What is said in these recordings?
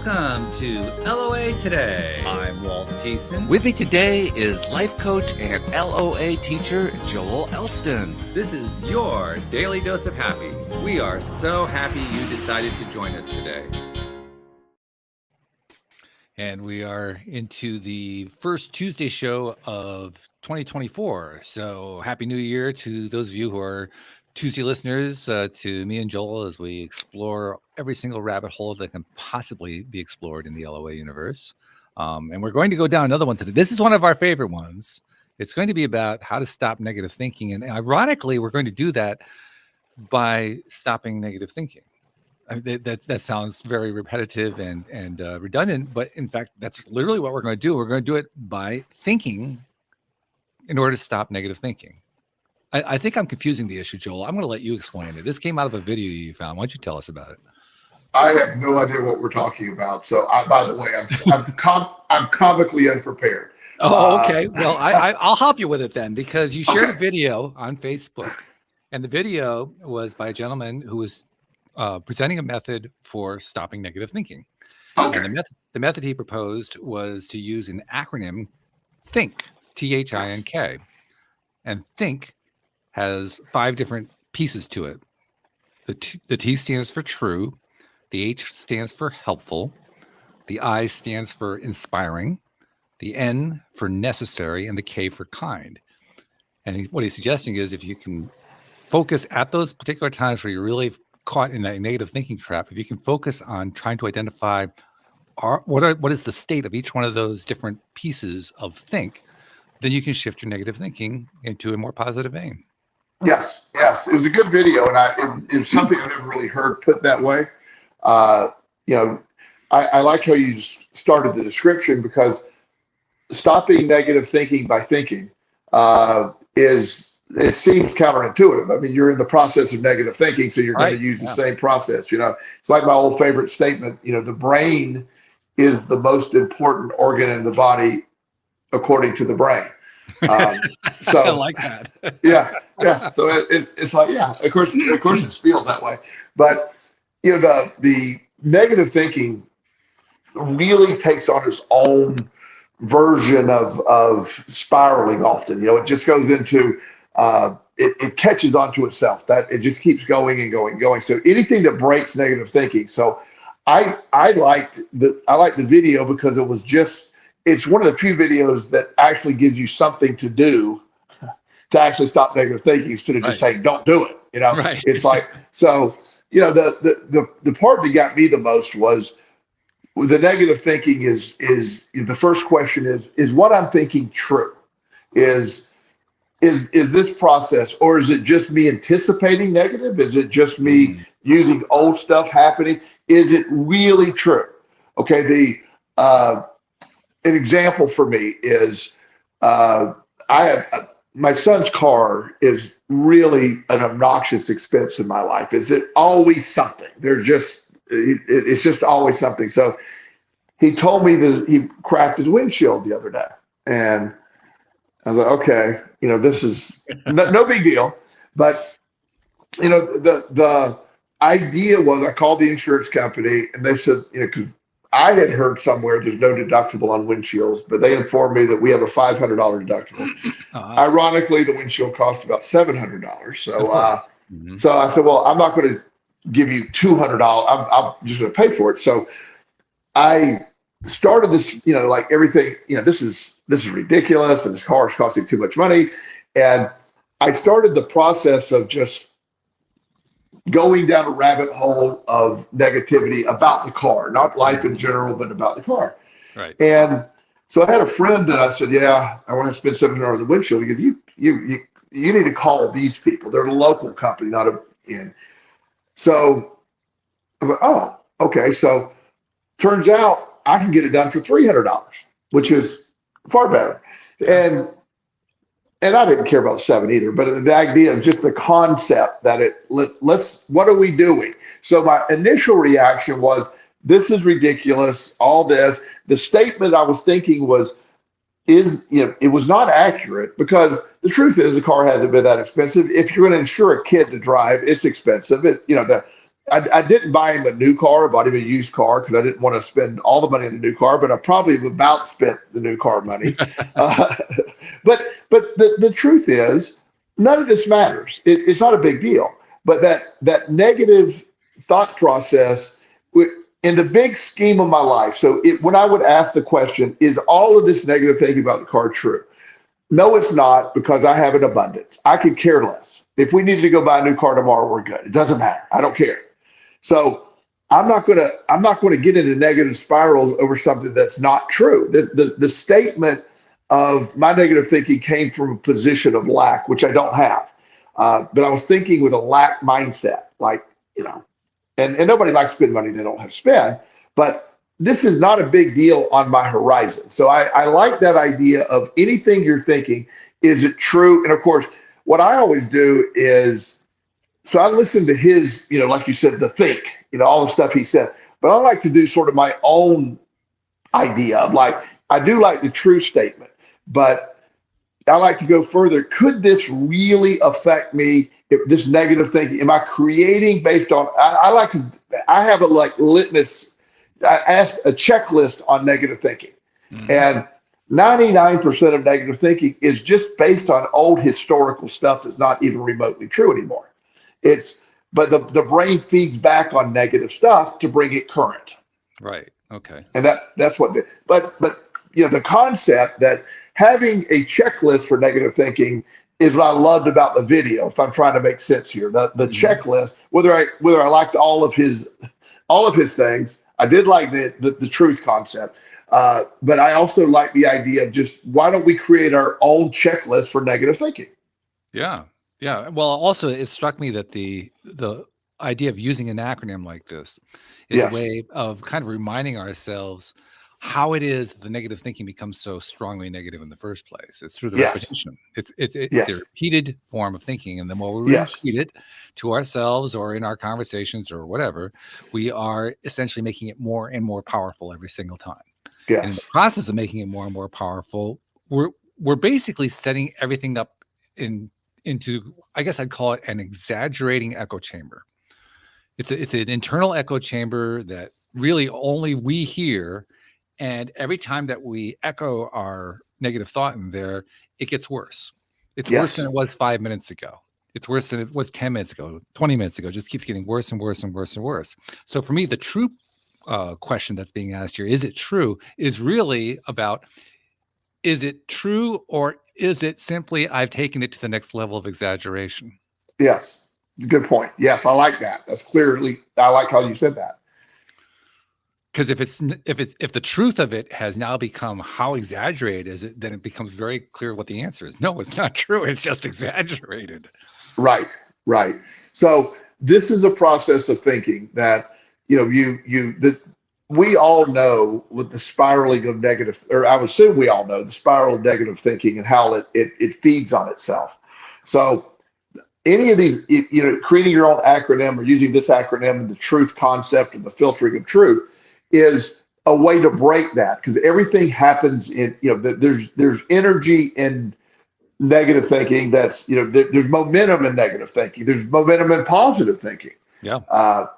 Welcome to LOA Today. I'm Walt Jason. With me today is life coach and LOA teacher Joel Elston. This is your daily dose of happy. We are so happy you decided to join us today. And we are into the first Tuesday show of 2024. So happy New Year to those of you who are Tuesday listeners, to me and Joel as we explore every single rabbit hole that can possibly be explored in the LOA universe. And we're going to go down another one today. This is one of our favorite ones. It's going to be about how to stop negative thinking. And ironically, we're going to do that by stopping negative thinking. That sounds very repetitive and redundant, but in fact, that's literally what we're going to do. We're going to do it by thinking in order to stop negative thinking. I think I'm confusing the issue, Joel. I'm going to let you explain it. This came out of a video you found. Why don't you tell us about it? I have no idea what we're talking about. So, by the way, I'm comically unprepared. Oh, okay. Well, I'll help you with it then, because you shared a video on Facebook, and the video was by a gentleman who was presenting a method for stopping negative thinking. Okay. And the method he proposed was to use an acronym, THINK, THINK. And THINK has 5 different pieces to it. The T stands for true, the H stands for helpful, the I stands for inspiring, the N for necessary, and the K for kind. And what he's suggesting is if you can focus at those particular times where you're really caught in that negative thinking trap, if you can focus on trying to identify what is the state of each one of those different pieces of think, then you can shift your negative thinking into a more positive vein. Yes. It was a good video, and it was something I never really heard put that way. I like how you started the description, because stopping negative thinking by thinking it seems counterintuitive. I mean, you're in the process of negative thinking, so you're going to use the same process. It's like my old favorite statement, the brain is the most important organ in the body according to the brain. So I like that. yeah. So it's like, of course it feels that way. But, the negative thinking really takes on its own version of spiraling often. It just goes into, it catches onto itself, that it just keeps going and going and going. So anything that breaks negative thinking. So I liked the video because it's one of the few videos that actually gives you something to do to actually stop negative thinking, instead of just saying, don't do it. Right. It's like, so, the part that got me the most was the negative thinking is the first question is what I'm thinking true? Is this process, or is it just me anticipating negative? Is it just me using old stuff happening? Is it really true? Okay. An example for me is, my son's car is really an obnoxious expense in my life. Is it always something? It's just always something. So he told me that he cracked his windshield the other day, and I was like, okay, this is no big deal. But, the idea was, I called the insurance company, and they said, because I had heard somewhere there's no deductible on windshields, but they informed me that we have a $500 deductible. Ironically, the windshield cost about $700. So, so I said, well, I'm not going to give you $200. I'm just going to pay for it. So I started this, like everything, this is ridiculous, and this car is costing too much money. And I started the process of just going down a rabbit hole of negativity about the car, not life in general, but about the car. Right. And so I had a friend that I said, I want to spend $700 on the windshield. He goes, you need to call these people. They're a local company, not in. So I'm like, oh, okay. So turns out I can get it done for $300, which is far better. And I didn't care about the 7 either, but the idea of just the concept that what are we doing? So my initial reaction was, this is ridiculous, all this. The statement I was thinking it was not accurate, because the truth is the car hasn't been that expensive. If you're going to insure a kid to drive, it's expensive. I didn't buy him a new car. I bought him a used car because I didn't want to spend all the money on a new car, but I probably have about spent the new car money. Uh, but the truth is, none of this matters. It's not a big deal. But that negative thought process in the big scheme of my life. So when I would ask the question, is all of this negative thinking about the car true? No, it's not, because I have an abundance. I could care less. If we needed to go buy a new car tomorrow, we're good. It doesn't matter. I don't care. So I'm not gonna get into negative spirals over something that's not true. The statement of my negative thinking came from a position of lack, which I don't have. But I was thinking with a lack mindset, like, and nobody likes to spend money they don't have to spend, but this is not a big deal on my horizon. So I like that idea of anything you're thinking, is it true? And of course, what I always do is, so I listen to his, like you said, the think, all the stuff he said, but I like to do sort of my own idea of, like, I do like the true statement, but I like to go further. Could this really affect me? If this negative thinking, am I creating based on, I have a litmus, I asked a checklist on negative thinking. Mm-hmm. And 99% of negative thinking is just based on old historical stuff that's not even remotely true anymore. But the brain feeds back on negative stuff to bring it current. Right. Okay. And that's what, but the concept that having a checklist for negative thinking is what I loved about the video. If I'm trying to make sense here, the mm-hmm. checklist, whether I liked all of his things, I did like the truth concept. But I also like the idea of just, why don't we create our own checklist for negative thinking? Yeah. Yeah. Well, also it struck me that the idea of using an acronym like this is a way of kind of reminding ourselves how it is the negative thinking becomes so strongly negative in the first place. It's through the repetition. It's a repeated form of thinking. And the more we repeat it to ourselves or in our conversations or whatever, we are essentially making it more and more powerful every single time. Yes. And in the process of making it more and more powerful, we're basically setting everything up into, I guess I'd call it an exaggerating echo chamber. It's an internal echo chamber that really only we hear. And every time that we echo our negative thought in there, it gets worse. It's worse than it was 5 minutes ago. It's worse than it was 10 minutes ago, 20 minutes ago. It just keeps getting worse and worse and worse and worse. So for me, the true question that's being asked here, is it true, is really about, is it true, or is it simply I've taken it to the next level of exaggeration? Yes. Good point. Yes, I like that. That's clearly, I like how you said that. Because if the truth of it has now become how exaggerated is it, then it becomes very clear what the answer is. No, it's not true. It's just exaggerated. Right. So this is a process of thinking that, we all know with the spiraling of negative, or I would assume we all know the spiral of negative thinking and how it feeds on itself. So any of these, creating your own acronym or using this acronym, the truth concept and the filtering of truth, is a way to break that, because everything happens in, there's energy in negative thinking. That's, there's momentum in negative thinking. There's momentum in positive thinking. Yeah.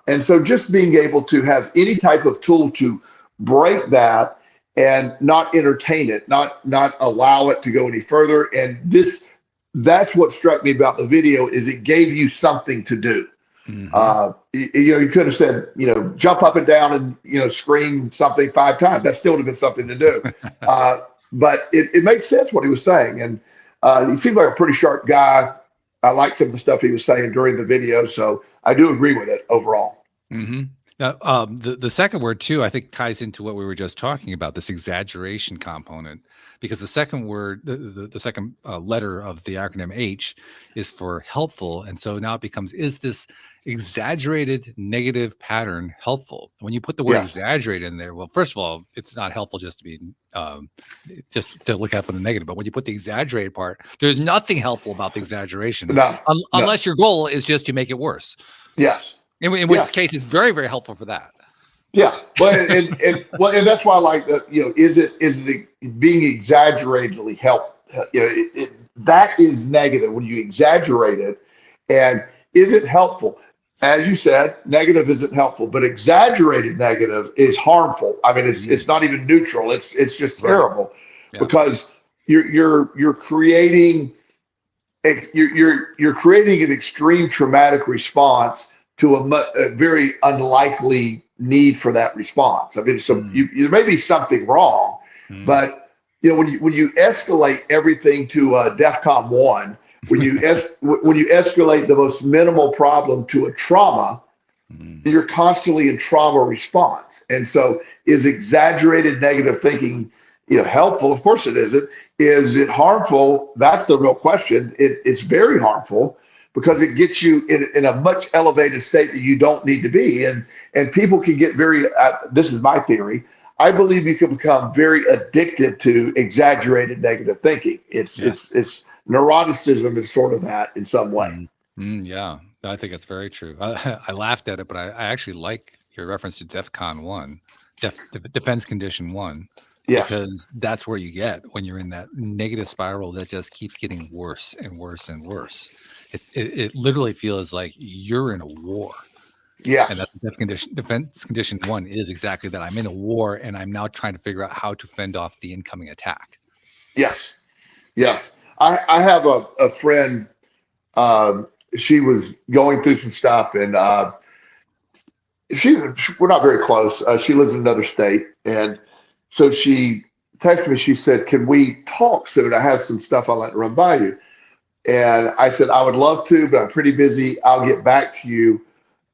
And so just being able to have any type of tool to break that and not entertain it, not allow it to go any further. And that's what struck me about the video, is it gave you something to do. Mm-hmm. You could have said, jump up and down and, scream something 5 times. That still would have been something to do. But it makes sense what he was saying. And he seemed like a pretty sharp guy. I like some of the stuff he was saying during the video. So I do agree with it overall. Mm-hmm. Now, the second word too, I think, ties into what we were just talking about, this exaggeration component, because the second word, the second letter of the acronym H is for helpful. And so now it becomes, is this exaggerated negative pattern helpful? When you put the word exaggerate in there, well, first of all, it's not helpful just to be, just to look out for the negative. But when you put the exaggerated part, there's nothing helpful about the exaggeration, unless your goal is just to make it worse. Yes. In which case, it's very, very helpful for that. Yeah, but and that's why I like that. Is it being exaggeratedly that is negative when you exaggerate it, and is it helpful? as you said, negative isn't helpful, but exaggerated negative is harmful. I mean, it's not even neutral. It's just Right. terrible Yeah. because you're creating you're creating an extreme traumatic response to a very unlikely need for that response. I mean, so there may be something wrong, but when you escalate everything to DEFCON 1, when you escalate the most minimal problem to a trauma, you're constantly in trauma response. And so, is exaggerated negative thinking helpful? Of course it isn't. Is it harmful? That's the real question. It's very harmful because it gets you in a much elevated state that you don't need to be. And people can get very, this is my theory, I believe you can become very addicted to exaggerated negative thinking. It's neuroticism is sort of that in some way. Yeah, I think it's very true. I laughed at it, but I actually like your reference to DEFCON 1, Defense Condition 1. Yes. Because that's where you get when you're in that negative spiral that just keeps getting worse and worse and worse. It literally feels like you're in a war. Yes. And that's defense condition 1 is exactly that. I'm in a war and I'm now trying to figure out how to fend off the incoming attack. Yes. Yes. I have a friend, she was going through some stuff and we're not very close. She lives in another state. And so she texted me, she said, can we talk soon? I have some stuff I'd like to run by you. And I said, I would love to, but I'm pretty busy. I'll get back to you.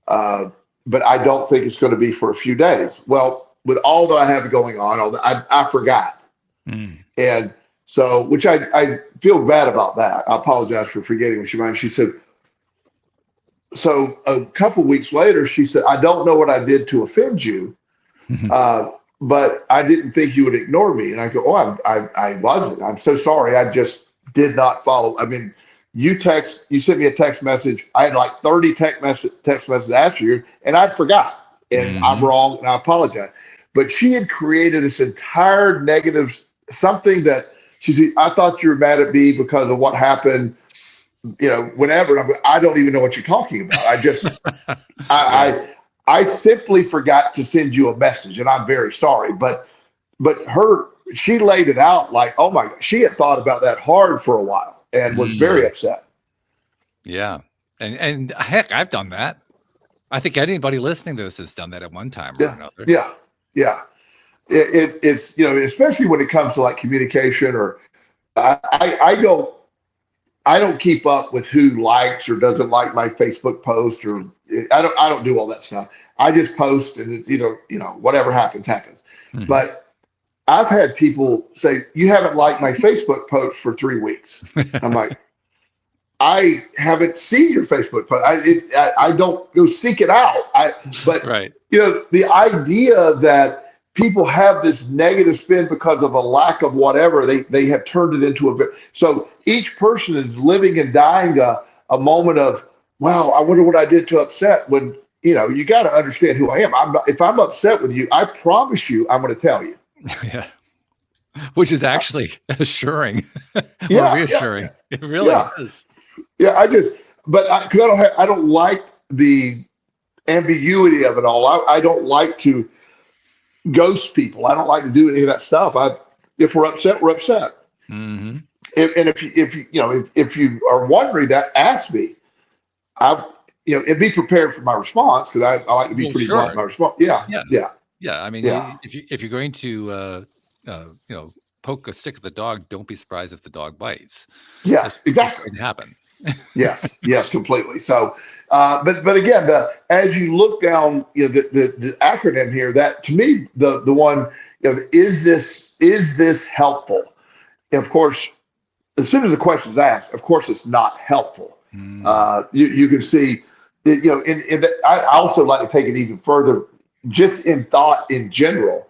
But I don't think it's going to be for a few days. Well, with all that I have going on, I forgot. And so, which I feel bad about that. I apologize for forgetting what she meant. She said, so a couple of weeks later, she said, I don't know what I did to offend you. But I didn't think you would ignore me. And I go, I wasn't. I'm so sorry. I just did not follow. I mean, you sent me a text message. I had like 30 text messages after you, and I forgot. And I'm wrong, and I apologize. But she had created this entire negative, something that she said, I thought you were mad at me because of what happened, whenever. And I don't even know what you're talking about. I just, I simply forgot to send you a message, and I'm very sorry. But she laid it out like, oh my God, she had thought about that hard for a while and was very upset. Yeah, and heck, I've done that. I think anybody listening to this has done that at one time or another. Yeah. It's especially when it comes to like communication or I don't keep up with who likes or doesn't like my Facebook post, or I don't do all that stuff. I just post and it's either, whatever happens. But I've had people say, you haven't liked my Facebook post for 3 weeks. I'm like, I haven't seen your Facebook post. I don't go seek it out. Right. The idea that people have this negative spin because of a lack of whatever, they have turned it into so each person is living and dying a moment of, wow, I wonder what I did to upset. When you got to understand who I am. If I'm upset with you, I promise you I'm going to tell you. Yeah. Which is actually assuring. Reassuring. Yeah. It really is. Yeah, I don't like the ambiguity of it all. I don't like to ghost people. I don't like to do any of that stuff. If we're upset, we're upset. Mm-hmm. If you are wondering that, ask me. And be prepared for my response, because I like to be pretty blunt in my response. Yeah. I mean, if you're going to poke a stick at the dog, don't be surprised if the dog bites. Yes, exactly. It can happen. yes, completely. So, but again, as you look down, the acronym here, that to me, the one, is this helpful? And of course, as soon as the question is asked, of course, it's not helpful. You can see, I also like to take it even further, just in thought in general.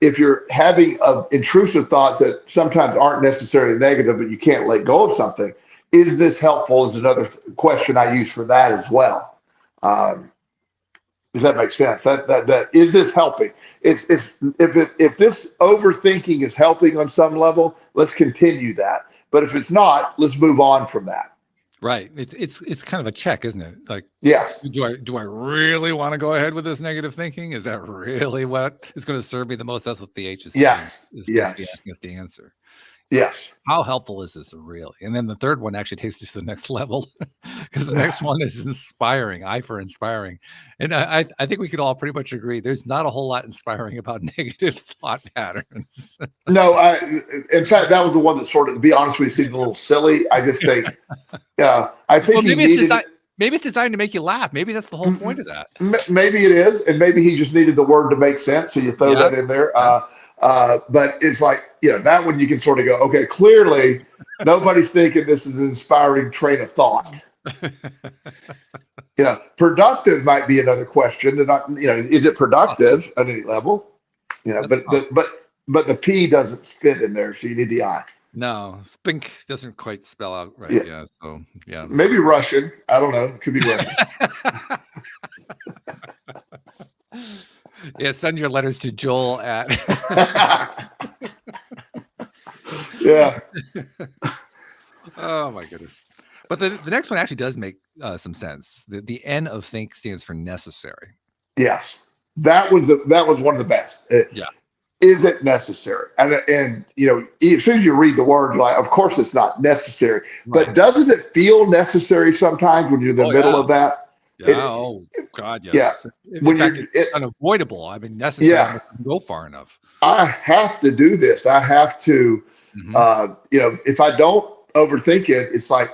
If you're having intrusive thoughts that sometimes aren't necessarily negative, but you can't let go of something, is this helpful is another question I use for that as well. Does that make sense? That is this helping? If this overthinking is helping on some level, let's continue that. But if it's not, let's move on from that. Right. It's kind of a check, isn't it? Like, Yes. do I really want to go ahead with this negative thinking? Is that really what is going to serve me the most? That's what the H is saying. Yes. Is Yes. basically asking us to answer. Yes. How helpful is this really? And then the third one actually takes us to the next level, because the next one is inspiring. I for inspiring. And I think we could all pretty much agree there's not a whole lot inspiring about negative thought patterns. No, in fact, that was the one that sort of, to be honest with you, seemed a little silly. I just think, I think maybe it's designed to make you laugh. Maybe that's the whole point of that. Maybe it is. And maybe he just needed the word to make sense. So you throw that in there. But it's like, that one you can sort of go, okay, clearly nobody's thinking this is an inspiring train of thought. Productive might be another question. Is it productive at any level? But the P doesn't fit in there, so you need the I. No, think doesn't quite spell out right. Yeah. So yeah. Maybe Russian. I don't know. It could be Russian. Yeah, send your letters to Joel at. Yeah. Oh my goodness. But the next one actually does make some sense. The N of think stands for necessary. Yes, that was one of the best. Yeah. Is it necessary? And as soon as you read the word, like, of course it's not necessary. Right. But doesn't it feel necessary sometimes when you're in the middle of that? Yeah. God, yes. Yeah. In fact, it's unavoidable. I mean, necessary. Yeah. Go far enough. I have to do this. I have to. If I don't overthink it, it's like,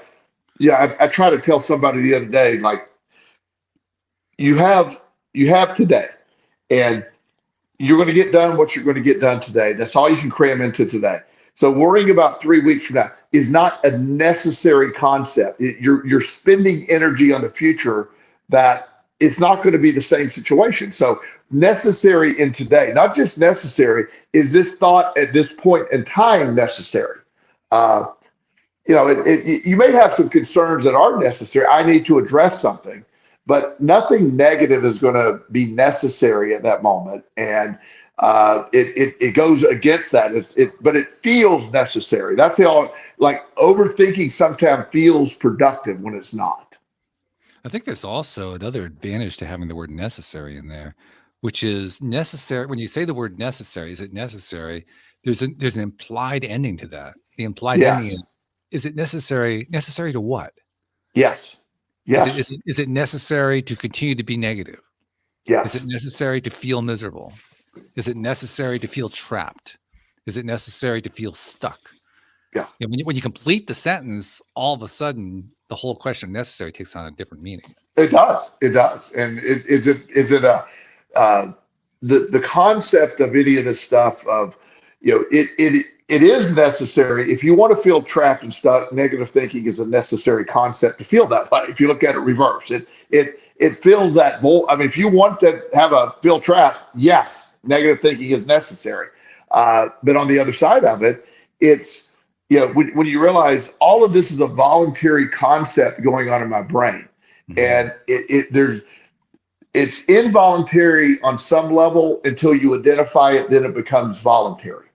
I try to tell somebody the other day, like, you have today, and you're going to get done what you're going to get done today. That's all you can cram into today. So worrying about 3 weeks from now is not a necessary concept. You're spending energy on the future that it's not going to be the same situation. So necessary in today, not just necessary, is this thought at this point in time necessary? You may have some concerns that are necessary. I need to address something, but nothing negative is going to be necessary at that moment. And it goes against that. But it feels necessary. That's overthinking sometimes feels productive when it's not. I think there's also another advantage to having the word necessary in there, which is necessary. When you say the word necessary, is it necessary? There's an implied ending to that. The implied ending is it necessary? Necessary to what? Yes. Yes. Is it necessary to continue to be negative? Yes. Is it necessary to feel miserable? Is it necessary to feel trapped? Is it necessary to feel stuck? Yeah. When you complete the sentence, all of a sudden the whole question of necessary takes on a different meaning. It does. And is it the concept of any of this stuff of, it is necessary. If you want to feel trapped and stuck, negative thinking is a necessary concept to feel that way. If you look at it reverse, it fills that void. I mean, if you want to feel trapped, yes, negative thinking is necessary. But on the other side of it, it's, when you realize all of this is a voluntary concept going on in my brain, and it's involuntary on some level until you identify it, then it becomes voluntary.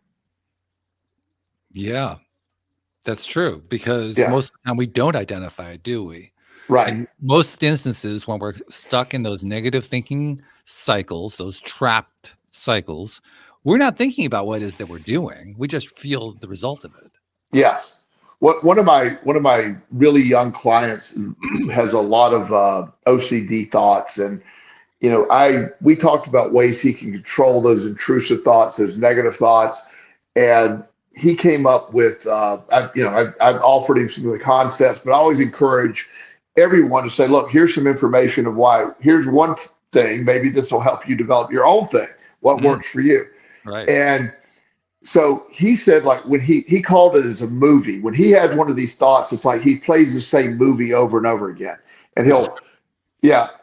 Yeah, that's true, because most of the time we don't identify it, do we? Right. In most instances, when we're stuck in those negative thinking cycles, those trapped cycles, we're not thinking about what it is that we're doing. We just feel the result of it. Yes. One of my really young clients has a lot of OCD thoughts, and we talked about ways he can control those intrusive thoughts, those negative thoughts, and he came up with I've offered him some of the concepts, but I always encourage everyone to say, look, here's some information of why. Here's one thing. Maybe this will help you develop your own thing. What works for you? Right. And so he said, like, when he called it as a movie, when he has one of these thoughts, it's like he plays the same movie over and over again. And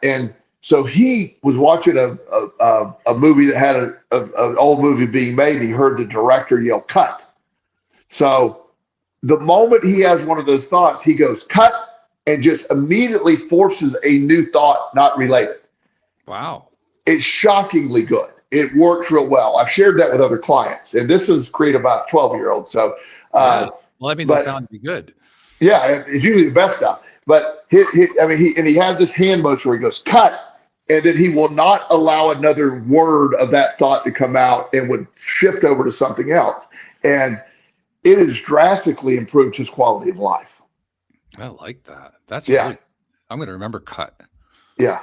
and so he was watching a movie that had an old movie being made. And he heard the director yell, "Cut." So the moment he has one of those thoughts, he goes, "Cut," and just immediately forces a new thought not related. Wow. It's shockingly good. It works real well. I've shared that with other clients, and this is created by a 12-year-old. So, well, that means it's bound to be good. Yeah, it's usually the best stuff. But he has this hand motion where he goes, cut. And then he will not allow another word of that thought to come out and would shift over to something else. And it has drastically improved his quality of life. I like that. That's really, I'm going to remember cut. Yeah.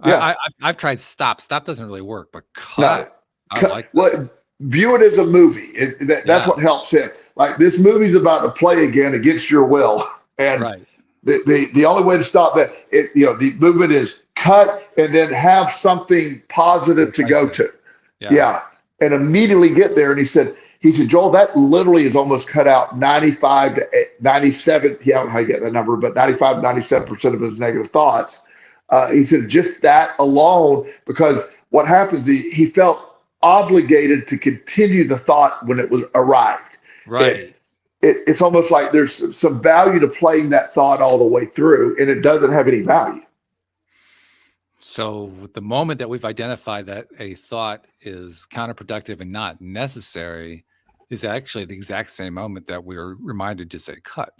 I've tried stop. Stop doesn't really work, but cut. I like that. Well, view it as a movie. That's what helps him. Like, this movie's about to play again against your will. And the only way to stop that, the movement is cut and then have something positive to go to. Yeah. And immediately get there. And he said, Joel, that literally is almost cut out 95 to 97. I don't know how you get that number, but 95, 97% of his negative thoughts. He said just that alone, because what happens, he felt obligated to continue the thought when it was arrived. Right. It's almost like there's some value to playing that thought all the way through, and it doesn't have any value. So the moment that we've identified that a thought is counterproductive and not necessary is actually the exact same moment that we're reminded to say cut.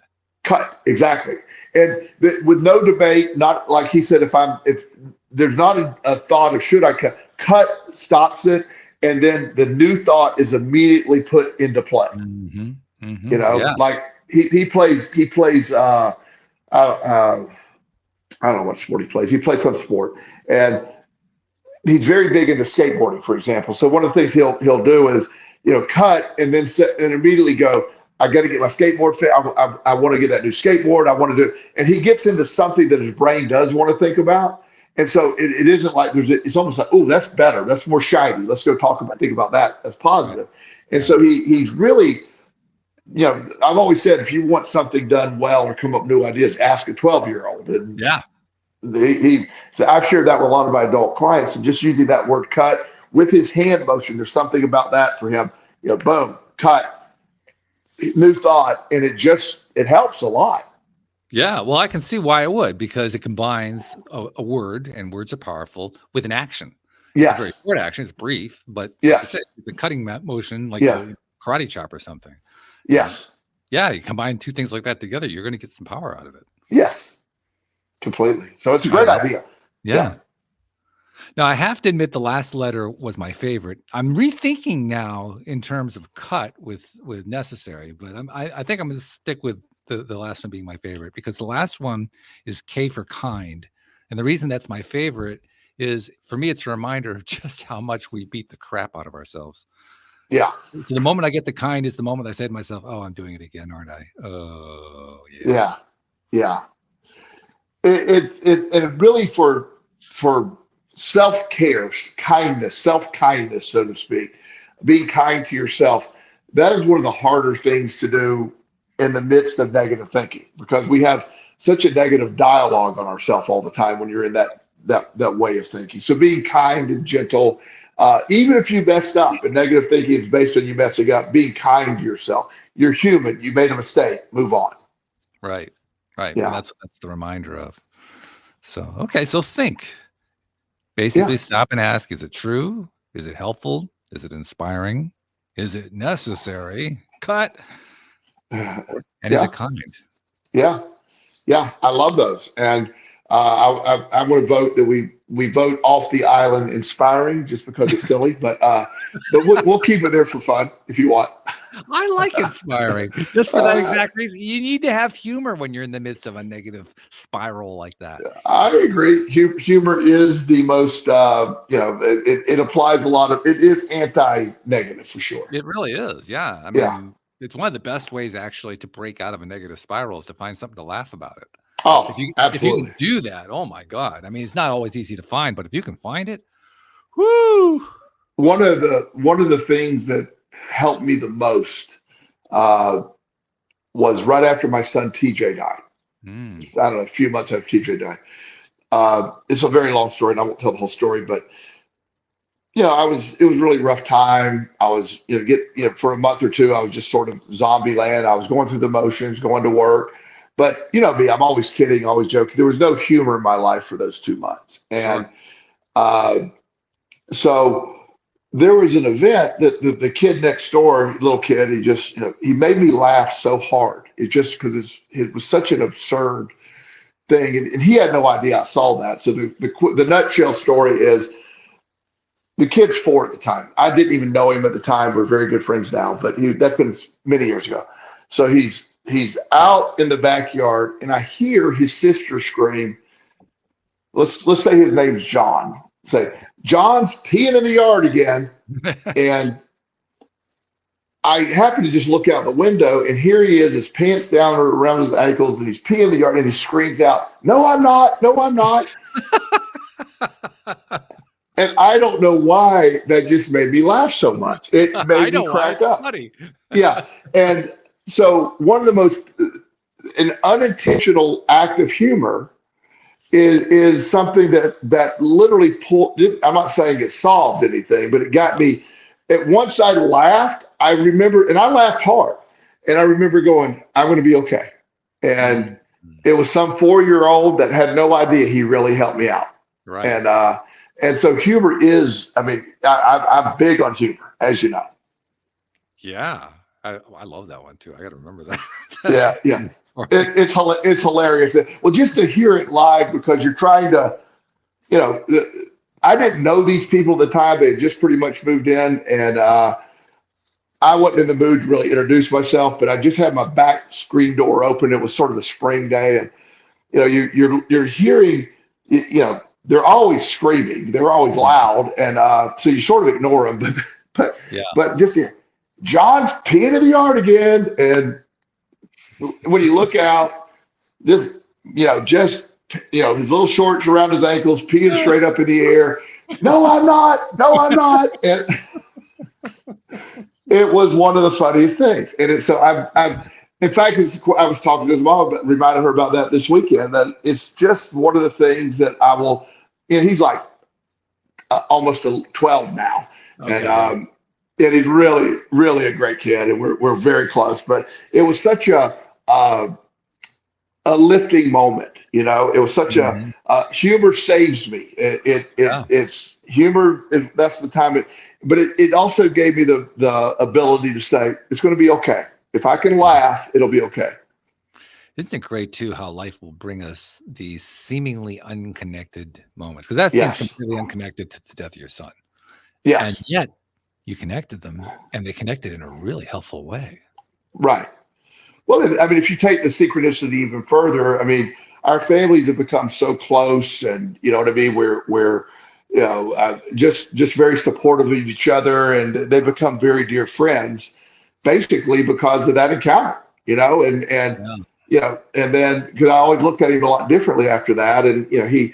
Cut, exactly. And with no debate, not like he said, if there's not a thought of should I cut stops it, and then the new thought is immediately put into play. Mm-hmm. Mm-hmm. Like he plays I don't know what sport he plays. He plays some sport, and he's very big into skateboarding, for example. So one of the things he'll do is, cut and then and immediately go, I got to get my skateboard fit. I want to get that new skateboard. I want to do it. And he gets into something that his brain does want to think about. And so it isn't like it's almost like, oh, that's better. That's more shiny. Let's go think about that. That's positive. And so he's really, I've always said, if you want something done well or come up with new ideas, ask a 12-year-old. And so I've shared that with a lot of my adult clients, and just using that word cut with his hand motion, there's something about that for him. Boom, cut, new thought, and it helps a lot. Yeah, well, I can see why it would, because it combines a word, and words are powerful, with an action. Yes. It's a very short action. It's brief, but yes, it's a cutting motion, like a karate chop or something. Yes. Yeah, you combine two things like that together, you're going to get some power out of it. Yes, completely. So it's a great idea. Yeah. Now, I have to admit the last letter was my favorite. I'm rethinking now in terms of cut with necessary, but I think I'm going to stick with the last one being my favorite, because the last one is K for kind. And the reason that's my favorite is, for me, it's a reminder of just how much we beat the crap out of ourselves. Yeah. So the moment I get the kind is the moment I say to myself, oh, I'm doing it again, aren't I? Oh, yeah. Yeah. It's really for self-care, self-kindness, so to speak, being kind to yourself. That is one of the harder things to do in the midst of negative thinking, because we have such a negative dialogue on ourselves all the time when you're in that way of thinking. So being kind and gentle, even if you messed up, and negative thinking is based on you messing up, being kind to yourself. You're human. You made a mistake. Move on. Right. Yeah. And that's the reminder of. So, okay. So think. Basically, stop and ask, is it true? Is it helpful? Is it inspiring? Is it necessary? Cut. And is it kind? Yeah. I love those. And I'm going to vote that we vote off the island inspiring, just because it's silly, but we'll keep it there for fun if you want. I like inspiring, just for that exact reason. You need to have humor when you're in the midst of a negative spiral like that. I agree. Humor is the most, it applies a lot of, it is anti-negative for sure. It really is. Yeah. I mean, it's one of the best ways actually to break out of a negative spiral is to find something to laugh about it. Oh, absolutely. If you can do that, oh my God. I mean, it's not always easy to find, but if you can find it, whoo. One of the things that helped me the most was right after my son TJ died. I don't know, a few months after TJ died. It's a very long story, and I won't tell the whole story, but it was a really rough time. I was, for a month or two, I was just sort of zombie land. I was going through the motions, going to work. But me, I'm always kidding, always joking. There was no humor in my life for those 2 months. And so there was an event that the kid next door, little kid, he made me laugh so hard. It just, because it was such an absurd thing, and he had no idea I saw that. So the nutshell story is the kid's 4 at the time. I didn't even know him at the time. We're very good friends now, but that's been many years ago. So he's out in the backyard, and I hear his sister scream. Let's say his name's John. Say, John's peeing in the yard again. And I happen to just look out the window, and here he is, his pants down around his ankles, and he's peeing in the yard, and he screams out, "No, I'm not. No, I'm not." And I don't know why that just made me laugh so much. It made me crack up. Funny. Yeah. And so one of the most, an unintentional act of humor is something that literally pulled, I'm not saying it solved anything, but it got me. Once I laughed, I remember, and I laughed hard, and I remember going, "I'm going to be okay." And it was some 4-year-old that had no idea he really helped me out. Right. And so humor is, I mean, I'm big on humor, as you know. Yeah. I love that one too. I got to remember that. Yeah. It's hilarious. Well, just to hear it live, because you're trying to, I didn't know these people at the time. They had just pretty much moved in, and I wasn't in the mood to really introduce myself, but I just had my back screen door open. It was sort of a spring day, and you're hearing, they're always screaming, they're always loud, and so you sort of ignore them, but just John's peeing in the yard again, and when you look out, his little shorts around his ankles, peeing straight up in the air. "No, I'm not. No, I'm not." And it was one of the funniest things. And so in fact, I was talking to his mom, but reminded her about that this weekend, that it's just one of the things that I will, he's like almost 12 now. Okay. And he's really, really a great kid, and we're very close. But it was such a lifting moment. It was such a humor saves me. It's humor. That's the time. But it also gave me the ability to say, it's going to be okay. If I can laugh, it'll be okay. Isn't it great too how life will bring us these seemingly unconnected moments? Because that seems completely unconnected to the death of your son. Yes. And yet you connected them, and they connected in a really helpful way. Right. Well, I mean, if you take the synchronicity even further, I mean, our families have become so close, and you know what I mean? We're just very supportive of each other, and they become very dear friends, basically because of that encounter, and then because I always looked at him a lot differently after that, and he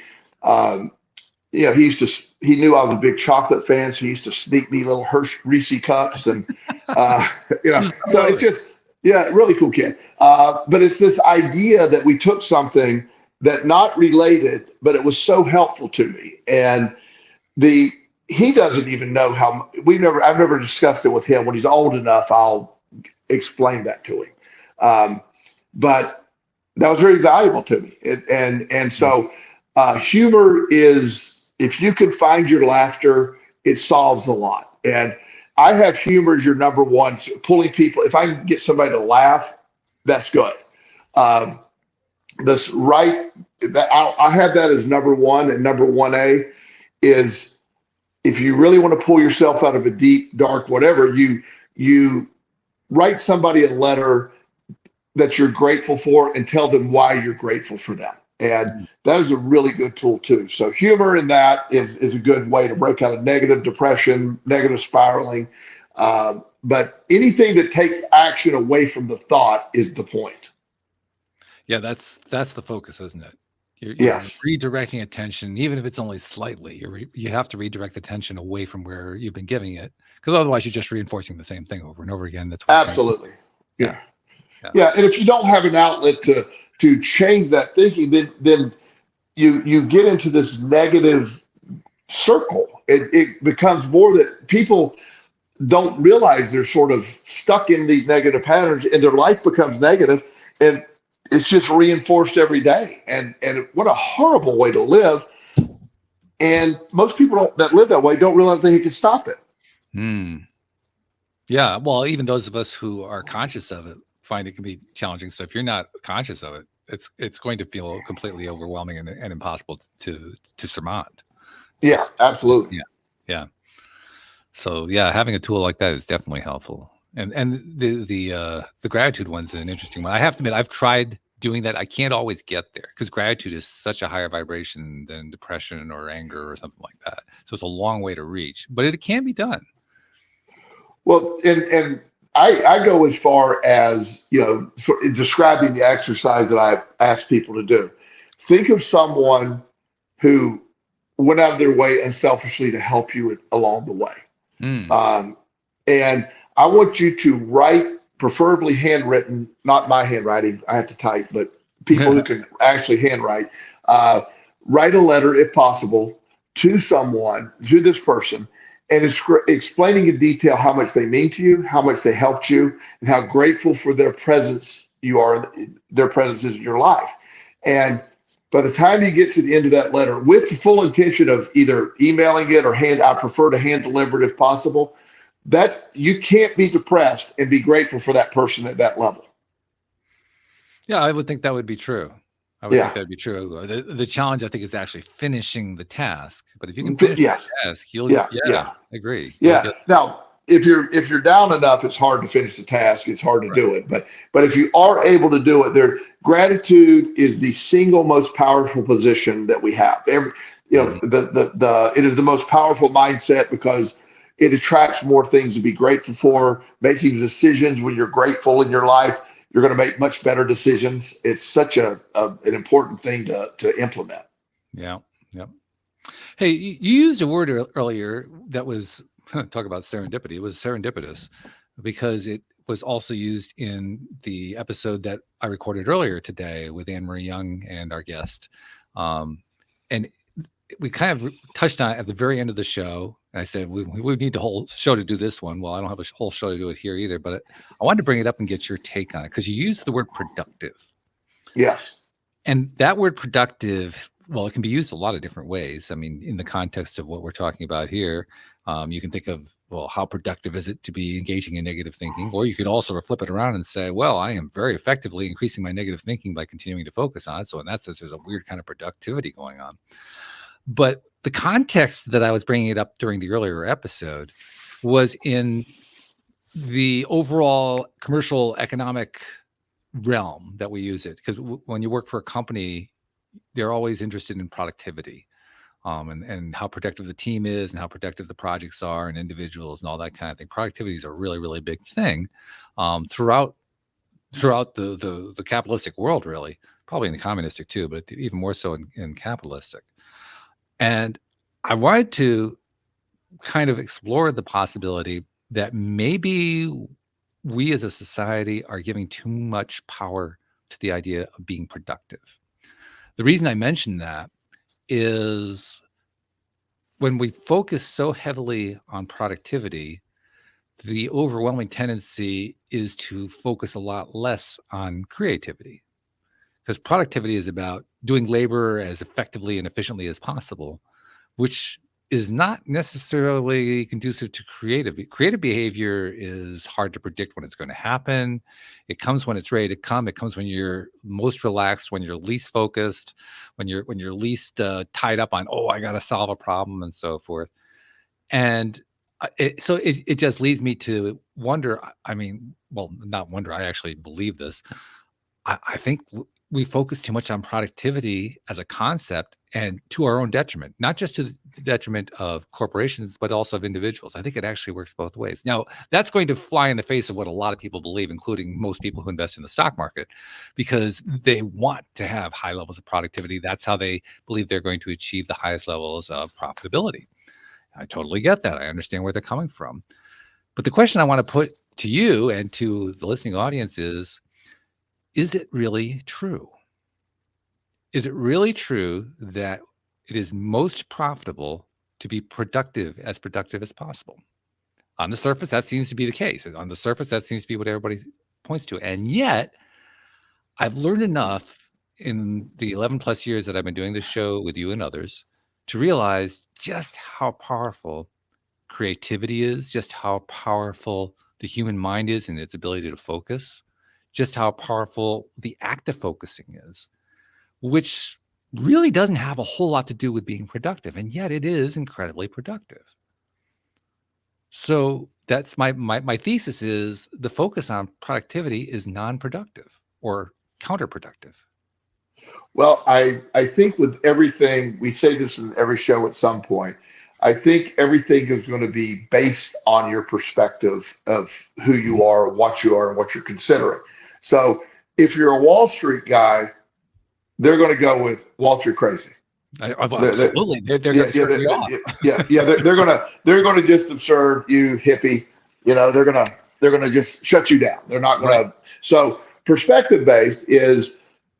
knew I was a big chocolate fan, so he used to sneak me little Reese cups, and so it's just really cool kid. But it's this idea that we took something that not related, but it was so helpful to me, and he doesn't even know how I've never discussed it with him. When he's old enough, I'll explain that to him. But that was very valuable to me, and so humor is. If you can find your laughter, it solves a lot. And I have humor as your number one, pulling people. If I can get somebody to laugh, that's good. I have that as number one, and number 1A is if you really want to pull yourself out of a deep, dark, whatever, you write somebody a letter that you're grateful for and tell them why you're grateful for them. And that is a really good tool too. So humor in that is a good way to break out of negative depression, negative spiraling. But anything that takes action away from the thought is the point. Yeah, that's the focus, isn't it? You're redirecting attention, even if it's only slightly. You have to redirect attention away from where you've been giving it, because otherwise you're just reinforcing the same thing over and over again. That's absolutely. Yeah. And if you don't have an outlet to change that thinking, then you get into this negative circle. It becomes more that people don't realize they're sort of stuck in these negative patterns, and their life becomes negative, and it's just reinforced every day. And what a horrible way to live. And most people that live that way don't realize they can stop it. Yeah. Well, even those of us who are conscious of it find it can be challenging. So if you're not conscious of it, it's going to feel completely overwhelming and impossible to surmount. Yeah, absolutely. Yeah. So yeah, having a tool like that is definitely helpful. And the gratitude one's an interesting one. I have to admit, I've tried doing that. I can't always get there because gratitude is such a higher vibration than depression or anger or something like that. So it's a long way to reach, but it can be done. Well, and I go as far as, describing the exercise that I ask people to do. Think of someone who went out of their way unselfishly to help you along the way. And I want you to write, preferably handwritten, not my handwriting, I have to type, but people who can actually handwrite, write a letter if possible to someone, to this person, and explaining in detail how much they mean to you, how much they helped you, and how grateful for their presence you are, their presence is in your life. And by the time you get to the end of that letter, with the full intention of either emailing it or I prefer to hand deliver it if possible, that you can't be depressed and be grateful for that person at that level. Yeah, I would think that would be true. I would think that'd be true. The challenge, I think, is actually finishing the task. But if you can finish the task, agree. Yeah. Now, if you're down enough, it's hard to finish the task. It's hard to do it. But if you are able to do it, gratitude is the single most powerful position that we have. It is the most powerful mindset because it attracts more things to be grateful for. Making decisions when you're grateful in your life, you're going to make much better decisions. It's such an important thing to implement. Yeah. Hey, you used a word earlier that was, talk about serendipity. It was serendipitous because it was also used in the episode that I recorded earlier today with Anne Marie Young and our guest. And we kind of touched on it at the very end of the show. And I said, we need the whole show to do this one. Well, I don't have a whole show to do it here either, but I wanted to bring it up and get your take on it because you used the word productive. Yes. And that word productive, well, it can be used a lot of different ways. I mean, in the context of what we're talking about here, you can think of, well, how productive is it to be engaging in negative thinking? Or you could also flip it around and say, well, I am very effectively increasing my negative thinking by continuing to focus on it. So in that sense, there's a weird kind of productivity going on. But the context that I was bringing it up during the earlier episode was in the overall commercial economic realm that we use it. Because when you work for a company, they're always interested in productivity, and how productive the team is and how productive the projects are and individuals and all that kind of thing. Productivity is a really, really big thing throughout the capitalistic world, really, probably in the communistic too, but even more so in capitalistic. And I wanted to kind of explore the possibility that maybe we as a society are giving too much power to the idea of being productive. The reason I mention that is when we focus so heavily on productivity, the overwhelming tendency is to focus a lot less on creativity. Because productivity is about doing labor as effectively and efficiently as possible, which is not necessarily conducive to creative behavior. Is hard to predict when it's going to happen. It comes when it's ready to come. It comes when you're most relaxed, when you're least focused, when you're least tied up on, I got to solve a problem and so forth. And it just leads me to wonder. I mean, well, not wonder. I actually believe this. I think we focus too much on productivity as a concept and to our own detriment, not just to the detriment of corporations, but also of individuals. I think it actually works both ways. Now, that's going to fly in the face of what a lot of people believe, including most people who invest in the stock market, because they want to have high levels of productivity. That's how they believe they're going to achieve the highest levels of profitability. I totally get that. I understand where they're coming from. But the question I want to put to you and to the listening audience is it really true? Is it really true that it is most profitable to be productive as possible? On the surface, that seems to be the case. On the surface, that seems to be what everybody points to. And yet, I've learned enough in the 11 plus years that I've been doing this show with you and others to realize just how powerful creativity is, just how powerful the human mind is in its ability to focus, just how powerful the active focusing is, which really doesn't have a whole lot to do with being productive, and yet it is incredibly productive. So that's my thesis is the focus on productivity is non-productive or counterproductive. Well, I think with everything, we say this in every show at some point, I think everything is going to be based on your perspective of who you are, what you are, and what you're considering. So if you're a Wall Street guy, they're going to go with Walt, you're crazy. Absolutely, they're going to turn me off. They're going to just observe you, hippie. They're going to just shut you down. They're not going to. So perspective based is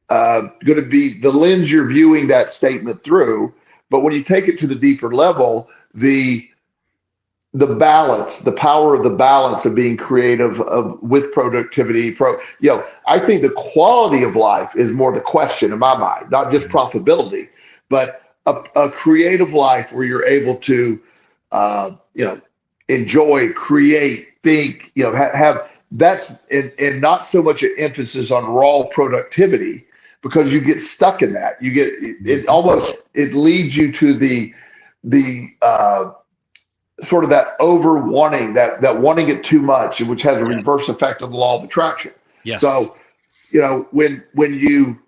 going to be the lens you're viewing that statement through. But when you take it to the deeper level, the balance, the power of the balance of being creative with productivity. I think the quality of life is more the question in my mind, not just profitability, but a creative life where you're able to, enjoy, create, think, have that's and not so much an emphasis on raw productivity, because you get stuck in that. You get it leads you to the sort of that over wanting, that wanting it too much, which has a reverse effect of the law of attraction. Yes. So, when you,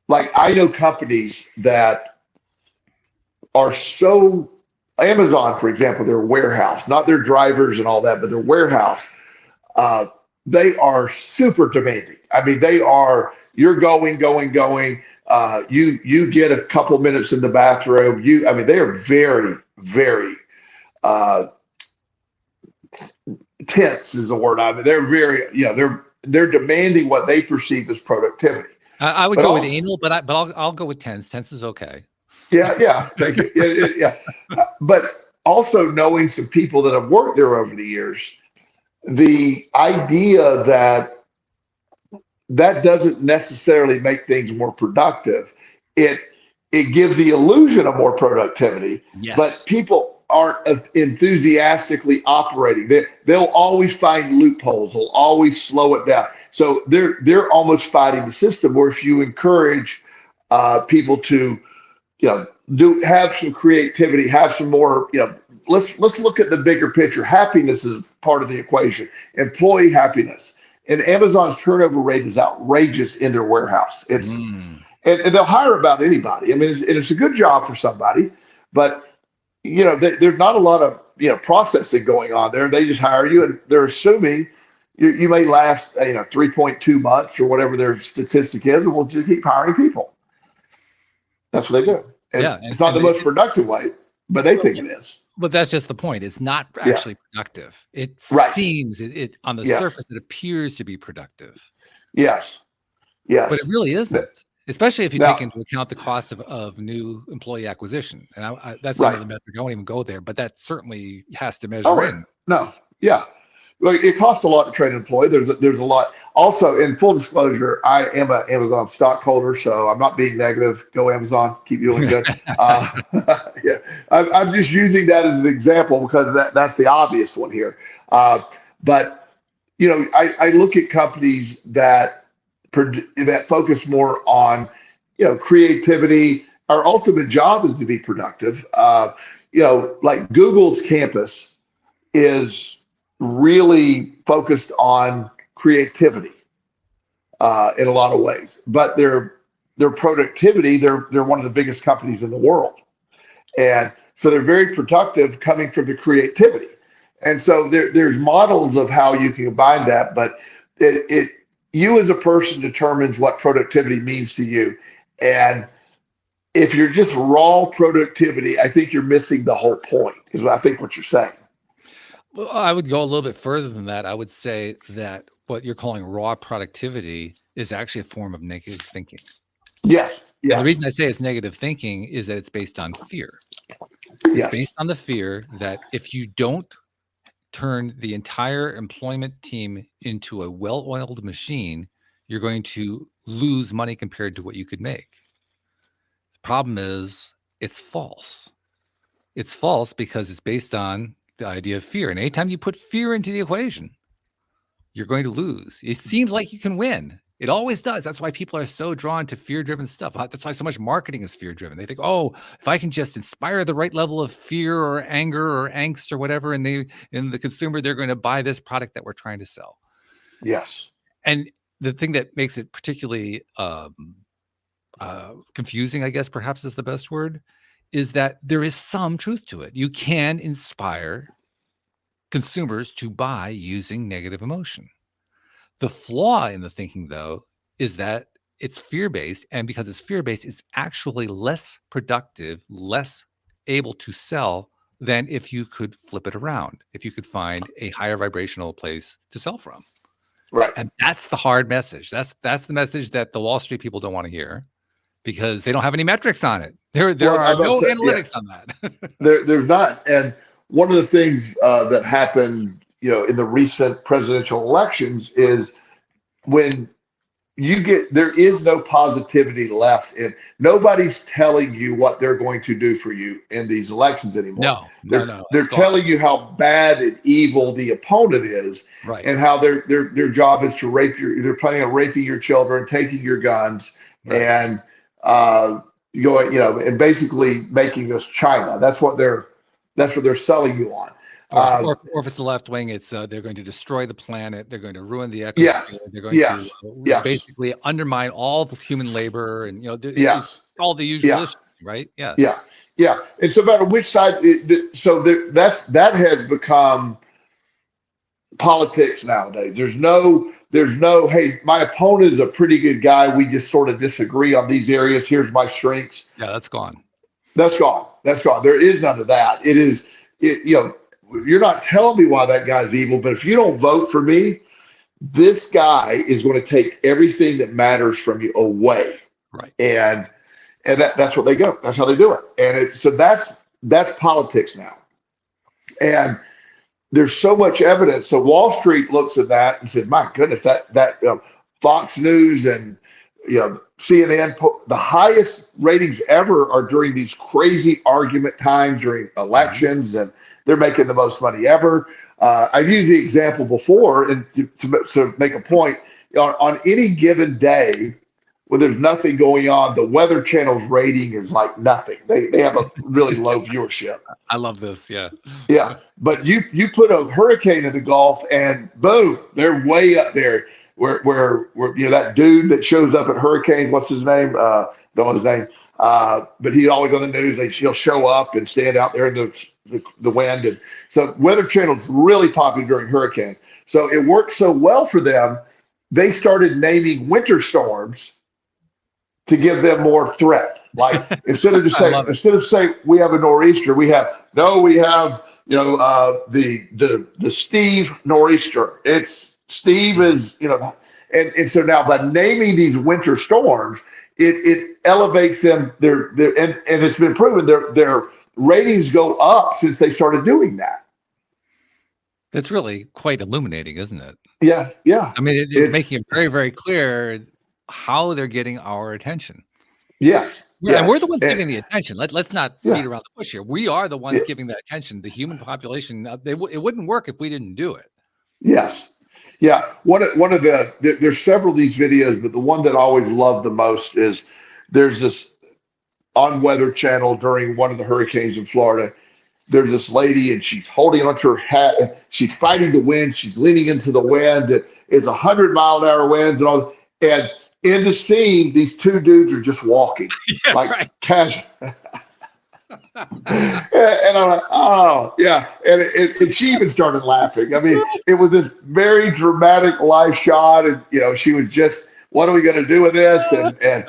like, I know companies that are so, Amazon, for example, their warehouse, not their drivers and all that, but their warehouse, they are super demanding. I mean, you're going. You get a couple minutes in the bathroom. They are very, very tense is the word. They're very, they're demanding what they perceive as productivity. I would go with anal, but I'll go with tense. Tense is okay. Yeah. Thank you. Yeah. But also knowing some people that have worked there over the years, the idea that doesn't necessarily make things more productive. It gives the illusion of more productivity, but people aren't enthusiastically operating. They'll always find loopholes. They'll always slow it down. So they're almost fighting the system. Where if you encourage people to, have some creativity, have some more, let's look at the bigger picture. Happiness is part of the equation. Employee happiness. And Amazon's turnover rate is outrageous in their warehouse. It's and they'll hire about anybody. It's a good job for somebody, but there's not a lot of processing going on there. They just hire you, and they're assuming you may last 3.2 months or whatever their statistic is, and we'll just keep hiring people. That's what they do. And it's not the most productive way, but they think it is. But that's just the point. It's not actually productive. It seems it on the surface it appears to be productive. Yes. But it really isn't. Especially if you take into account the cost of new employee acquisition. And that's not the metric. I won't even go there, but that certainly has to measure in. No. Yeah. Well, it costs a lot to train an employee. There's a lot. Also, in full disclosure, I am an Amazon stockholder, so I'm not being negative. Go Amazon, keep doing good. I'm just using that as an example because that's the obvious one here. But I look at companies that focus more on creativity. Our ultimate job is to be productive. Like Google's campus is really focused on creativity in a lot of ways, but their productivity, they're one of the biggest companies in the world, and so they're very productive coming from the creativity. And so there's models of how you can combine that, but you as a person determines what productivity means to you. And if you're just raw productivity, I think you're missing the whole point, is I think what you're saying. Well, I would go a little bit further than that. I would say that what you're calling raw productivity is actually a form of negative thinking. Yes. And the reason I say it's negative thinking is that it's based on fear. It's based on the fear that if you don't turn the entire employment team into a well-oiled machine, you're going to lose money compared to what you could make. The problem is it's false. It's false because it's based on the idea of fear. And anytime you put fear into the equation, you're going to lose. It seems like you can win. It always does. That's why people are so drawn to fear-driven stuff. That's why so much marketing is fear-driven. They think, oh, if I can just inspire the right level of fear or anger or angst or whatever in the consumer, they're going to buy this product that we're trying to sell. Yes. And the thing that makes it particularly confusing, I guess perhaps is the best word, is that there is some truth to it. You can inspire consumers to buy using negative emotion. The flaw in the thinking, though, is that it's fear-based, and because it's fear-based, it's actually less productive, less able to sell than if you could flip it around, if you could find a higher vibrational place to sell from. Right. And that's the hard message. That's the message that the Wall Street people don't want to hear, because they don't have any metrics on it. There are no analytics on that. There's not. And one of the things that happened, in the recent presidential elections is when there is no positivity left, and nobody's telling you what they're going to do for you in these elections anymore. No. They're telling you how bad and evil the opponent is, right, and how their job is to they're planning on raping your children, taking your guns, right, and and basically making us China. That's what they're selling you on. Or if it's the left wing, it's they're going to destroy the planet. They're going to ruin the ecosystem. Yes. They're going to basically undermine all the human labor, and all the usual issues, right? Yeah. And so, no matter which side, that has become politics nowadays. There's no. Hey, my opponent is a pretty good guy. We just sort of disagree on these areas. Here's my strengths. Yeah, that's gone. That's gone. There is none of that. You're not telling me why that guy's evil, but if you don't vote for me, this guy is going to take everything that matters from you away. Right. And that's what they go. That's how they do it. And so that's politics now. And there's so much evidence. So Wall Street looks at that and said, my goodness, that Fox News and CNN, the highest ratings ever are during these crazy argument times during elections, and they're making the most money ever. I've used the example before, and to make a point, on any given day when there's nothing going on, the Weather Channel's rating is like nothing. They have a really low viewership. I love this. Yeah. But you put a hurricane in the Gulf, and boom, they're way up there. Where that dude that shows up at hurricanes, what's his name? Don't know his name. But he's always on the news. He'll show up and stand out there in the wind. And so Weather Channel's really popular during hurricanes. So it worked so well for them, they started naming winter storms to give them more threat. Like instead of saying we have a nor'easter, we have the Steve nor'easter. It's Steve is, and so now by naming these winter storms, it elevates them. And it's been proven their ratings go up since they started doing that. That's really quite illuminating, isn't it? Yeah. I mean, it's making it very, very clear how they're getting our attention. Yes. And we're the ones giving the attention. Let's not beat around the bush here. We are the ones giving the attention. The human population, it wouldn't work if we didn't do it. Yes. Yeah. One of there's several of these videos, but the one that I always love the most is there's this on Weather Channel during one of the hurricanes in Florida. There's this lady, and she's holding onto her hat, and she's fighting the wind. She's leaning into the wind. It's 100-mile-an-hour winds and all. And in the scene, these two dudes are just walking casual. And I'm like, oh yeah, and she even started laughing. I mean, it was this very dramatic live shot, and she was just, what are we going to do with this? And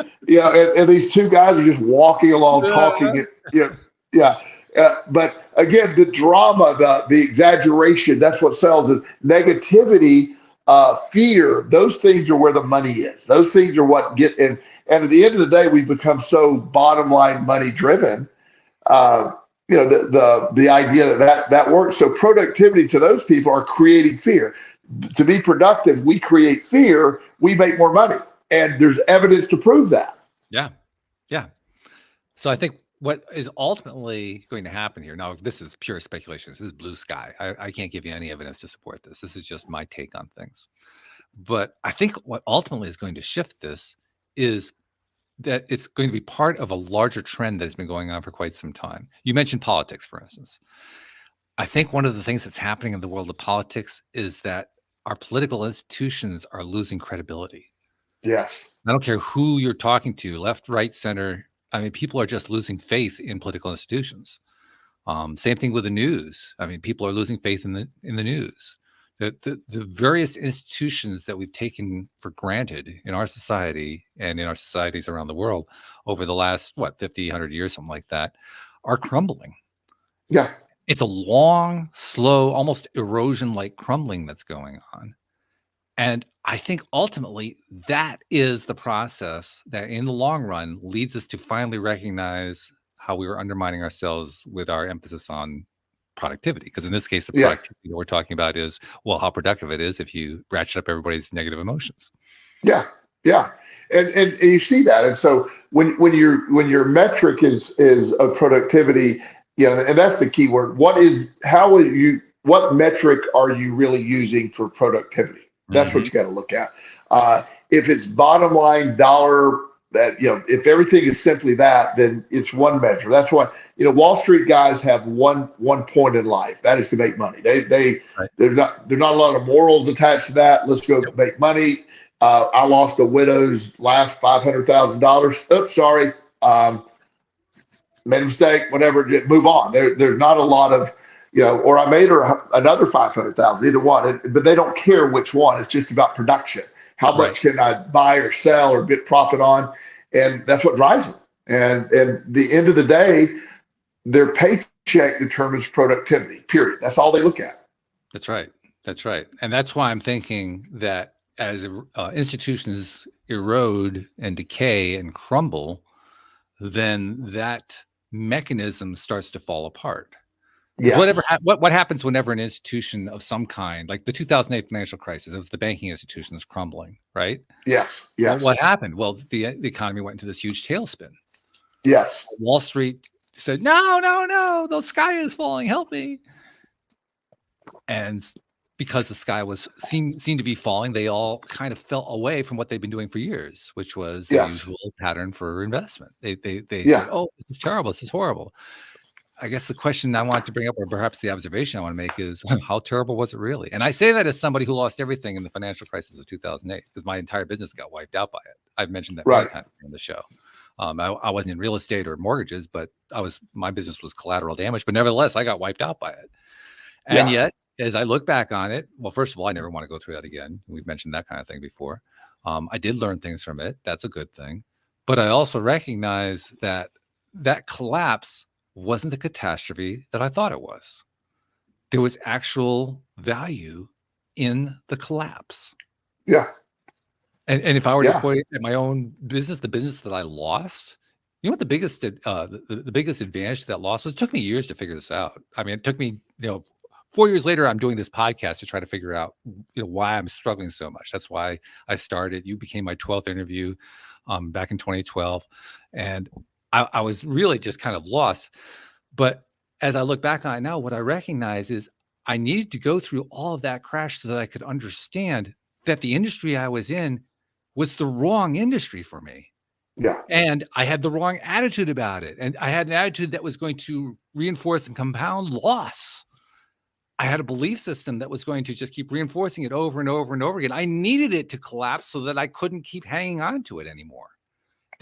these two guys are just walking along, talking. But again, the drama, the exaggeration, that's what sells it. Negativity, fear, those things are where the money is. Those things are what get in. And at the end of the day, we've become so bottom line money driven. The idea that works. So productivity to those people are creating fear. To be productive, we create fear, we make more money. And there's evidence to prove that. Yeah. So I think what is ultimately going to happen here, now this is pure speculation, this is blue sky. I can't give you any evidence to support this. This is just my take on things. But I think what ultimately is going to shift this is that it's going to be part of a larger trend that has been going on for quite some time. You mentioned politics, for instance. I think one of the things that's happening in the world of politics is that our political institutions are losing credibility. Yes. I don't care who you're talking to, left, right, center. I mean, people are just losing faith in political institutions. Same thing with the news. I mean, people are losing faith in the news. The various institutions that we've taken for granted in our society and in our societies around the world over the last, 50, 100 years, something like that, are crumbling. Yeah. It's a long, slow, almost erosion-like crumbling that's going on. And I think ultimately that is the process that in the long run leads us to finally recognize how we were undermining ourselves with our emphasis on productivity. Because in this case, the productivity that we're talking about is, well, how productive it is if you ratchet up everybody's negative emotions. Yeah. Yeah. And you see that. And so when your metric is of productivity, and that's the key word. What metric are you really using for productivity? That's what you got to look at. If it's bottom line dollar, that if everything is simply that, then it's one measure. That's why Wall Street guys have one point in life. That is to make money. There's not a lot of morals attached to that. Let's go make money. I lost a widow's last $500,000. Oops, sorry. Made a mistake. Whatever. Move on. There's not a lot of or I made her another 500,000, either one, but they don't care which one. It's just about production. How much can I buy or sell or get profit on? And that's what drives them. And the end of the day, their paycheck determines productivity, period. That's all they look at. That's right. That's right. And that's why I'm thinking that as institutions erode and decay and crumble, then that mechanism starts to fall apart. Yes. What happens whenever an institution of some kind, like the 2008 financial crisis, it was the banking institution that's crumbling, right? Yes. Yes. Well, what happened? Well, the economy went into this huge tailspin. Yes. Wall Street said, no, the sky is falling, help me. And because the sky seemed to be falling, they all kind of fell away from what they've been doing for years, which was the usual pattern for investment. They said, oh, this is terrible, this is horrible. I guess the question I want to bring up, or perhaps the observation I want to make, is how terrible was it really? And I say that as somebody who lost everything in the financial crisis of 2008, because my entire business got wiped out by it. I've mentioned that many times on the show. I wasn't in real estate or mortgages, but my business was collateral damage. But nevertheless, I got wiped out by it. And yet, as I look back on it, well, first of all, I never want to go through that again. We've mentioned that kind of thing before. I did learn things from it. That's a good thing. But I also recognize that collapse wasn't the catastrophe that I thought it was. There was actual value in the collapse. Yeah. And if I were to point at my own business, the business that I lost, what the biggest the biggest advantage to that loss was? It took me years to figure this out. I mean, it took me 4 years later, I'm doing this podcast to try to figure out why I'm struggling so much. That's why I started. You became my 12th interview back in 2012, and I was really just kind of lost. But as I look back on it now, what I recognize is I needed to go through all of that crash so that I could understand that the industry I was in was the wrong industry for me. Yeah. And I had the wrong attitude about it. And I had an attitude that was going to reinforce and compound loss. I had a belief system that was going to just keep reinforcing it over and over and over again. I needed it to collapse so that I couldn't keep hanging on to it anymore.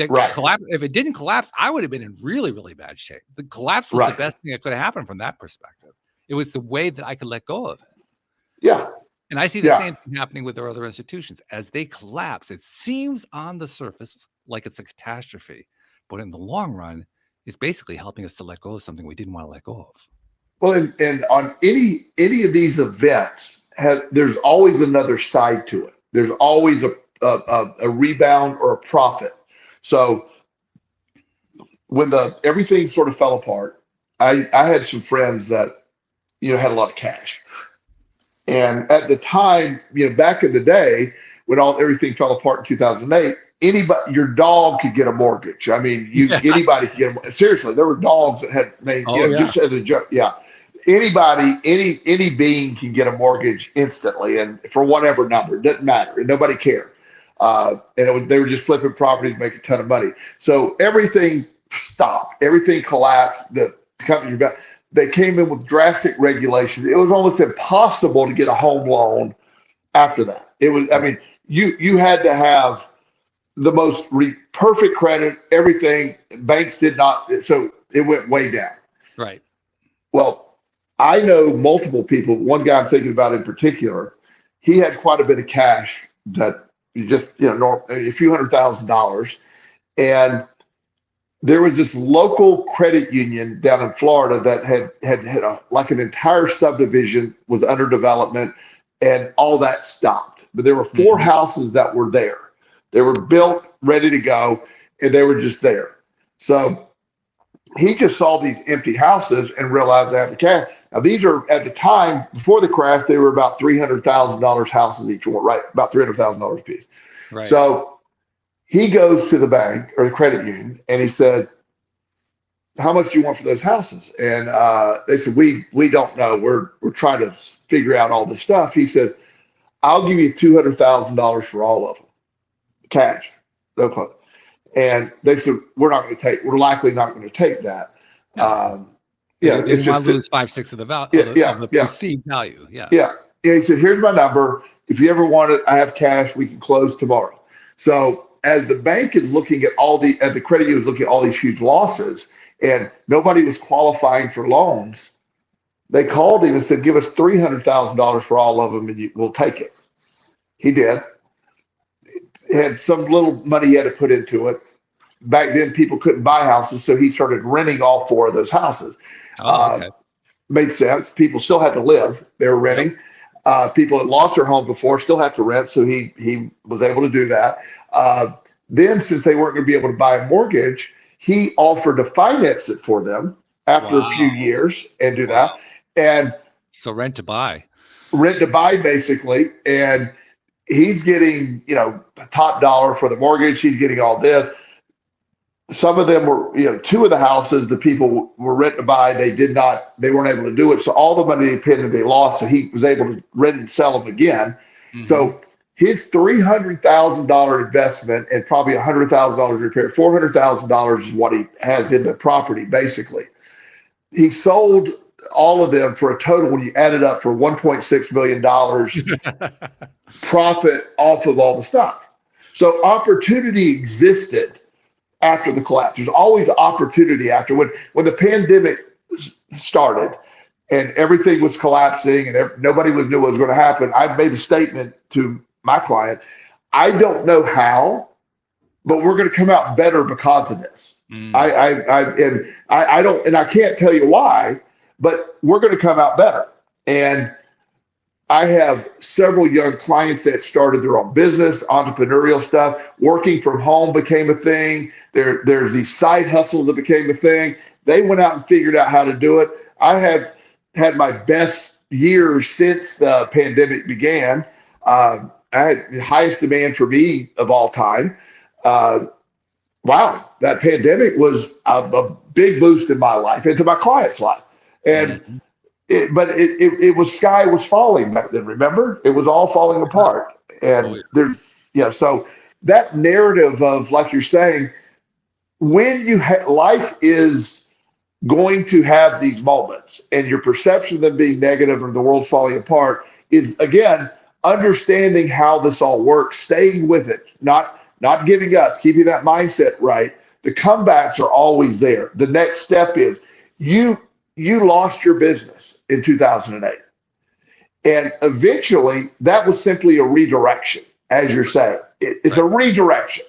If it didn't collapse, I would have been in really, really bad shape. The collapse was the best thing that could have happened from that perspective. It was the way that I could let go of it. Yeah. And I see the same thing happening with our other institutions. As they collapse, it seems on the surface like it's a catastrophe. But in the long run, it's basically helping us to let go of something we didn't want to let go of. Well, and on any of these events, there's always another side to it. There's always a rebound or a profit. So when everything sort of fell apart, I had some friends that had a lot of cash, and at the time, back in the day when everything fell apart in 2008, anybody, your dog could get a mortgage. I mean, anybody could get a, seriously, there were dogs that had named, Oh, yeah. just as a joke. Yeah. Anybody, any being can get a mortgage instantly and for whatever number, it doesn't matter. And nobody cared. They were just flipping properties, making a ton of money. So everything stopped, everything collapsed. The companies they came in with drastic regulations. It was almost impossible to get a home loan after that. It was, I mean, you had to have the most perfect credit, everything. Banks did not, so it went way down. Right. Well, I know multiple people. One guy I'm thinking about in particular, he had quite a bit of cash that you just, a few $100,000. And there was this local credit union down in Florida that had like an entire subdivision was under development and all that stopped. But there were 4 houses that were there. They were built, ready to go, and they were just there. So he just saw these empty houses and realized they had the cash. Now, these are, at the time, before the crash, they were about $300,000 houses each one, right? About $300,000 a piece. Right. So he goes to the bank or the credit union and he said, how much do you want for those houses? And they said, we don't know. We're trying to figure out all this stuff. He said, I'll give you $200,000 for all of them. Cash. No problem. And they said, we're likely not going to take that. They didn't want to lose 5/6 of the value, of the perceived value. Yeah. Yeah. And he said, here's my number. If you ever want it, I have cash. We can close tomorrow. So as the bank is looking at as the credit union was looking at all these huge losses and nobody was qualifying for loans, they called him and said, give us $300,000 for all of them and we'll take it. He did. Had some little money he had to put into it. Back then, people couldn't buy houses, so he started renting all 4 of those houses. Okay. Made sense. People still had to live. They were renting. People had lost their home before, still have to rent, so he was able to do that. Then, since they weren't going to be able to buy a mortgage, he offered to finance it for them after a few years and do that. And so rent to buy, basically. And he's getting, top dollar for the mortgage. He's getting all this. Some of them were, 2 of the houses, the people were rent to buy. They weren't able to do it. So all the money they paid, they lost. So he was able to rent and sell them again. Mm-hmm. So his $300,000 investment and probably $100,000 repair, $400,000 is what he has in the property, basically. He sold all of them for a total, when you add it up, for $1.6 million profit off of all the stuff. So opportunity existed after the collapse. There's always opportunity after. When the pandemic started and everything was collapsing and nobody knew what was going to happen, I made a statement to my client, I don't know how, but we're going to come out better because of this. I don't, and I can't tell you why, but we're going to come out better. And I have several young clients that started their own business, entrepreneurial stuff. Working from home became a thing. There's these side hustles that became a thing. They went out and figured out how to do it. I have had my best years since the pandemic began. I had the highest demand for me of all time. Wow, that pandemic was a big boost in my life and to my client's life. And it was, sky was falling back then, remember? It was all falling apart. And so that narrative of, like you're saying, when life is going to have these moments and your perception of them being negative or the world's falling apart is, again, understanding how this all works, staying with it, not giving up, keeping that mindset right. The comebacks are always there. The next step is you lost your business in 2008. And eventually that was simply a redirection, as you're saying. It's a redirection.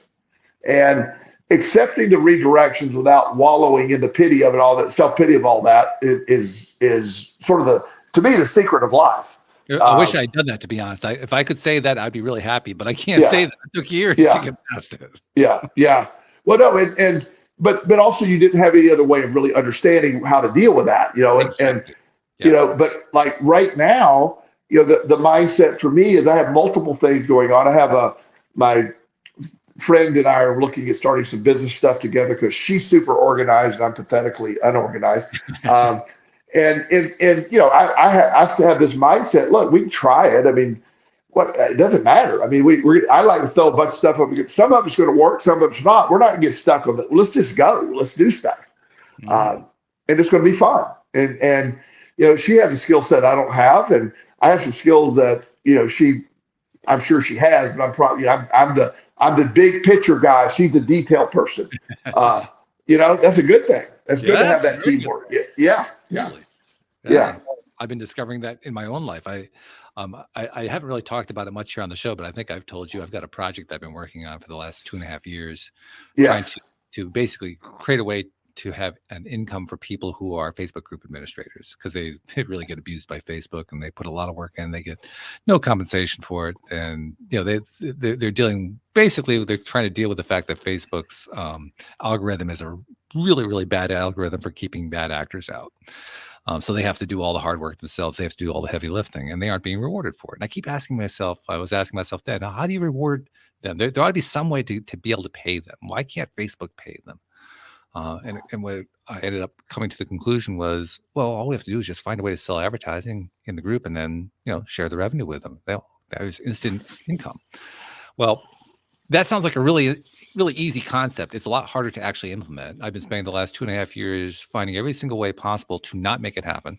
And accepting the redirections without wallowing in the pity of it, all that self-pity of all that is sort of to me, the secret of life. I wish I'd done that, to be honest. If I could say that, I'd be really happy, but I can't say that. It took years to get past it. Yeah. Well, no, but also you didn't have any other way of really understanding how to deal with that, exactly. But like right now, the mindset for me is I have multiple things going on. I have my friend and I are looking at starting some business stuff together because she's super organized and I'm pathetically unorganized. And I still have this mindset. Look, we can try it. I mean, it doesn't matter. I mean, I like to throw a bunch of stuff up. Some of it's going to work, some of it's not. We're not going to get stuck on it. Let's just go. Let's do stuff, and it's going to be fun. And she has a skill set I don't have, and I have some skills that I'm sure she has, but I'm probably I'm the big picture guy. She's the detail person. That's a good thing. That's good to have that teamwork. Yeah. I've been discovering that in my own life. I haven't really talked about it much here on the show, but I think I've told you I've got a project I've been working on for the last 2.5 years, trying to basically create a way to have an income for people who are Facebook group administrators, because they really get abused by Facebook and they put a lot of work in. They get no compensation for it, and they're dealing basically they're trying to deal with the fact that Facebook's algorithm is a really, really bad algorithm for keeping bad actors out. So they have to do all the hard work themselves. They have to do all the heavy lifting, and they aren't being rewarded for it. And I keep asking myself, I was asking myself then, how do you reward them? There ought to be some way to be able to pay them. Why can't Facebook pay them? And what I ended up coming to the conclusion was, well, all we have to do is just find a way to sell advertising in the group and then, share the revenue with them. There's instant income. Well, that sounds like a really, really easy concept. It's a lot harder to actually implement. I've been spending the last 2.5 years finding every single way possible to not make it happen.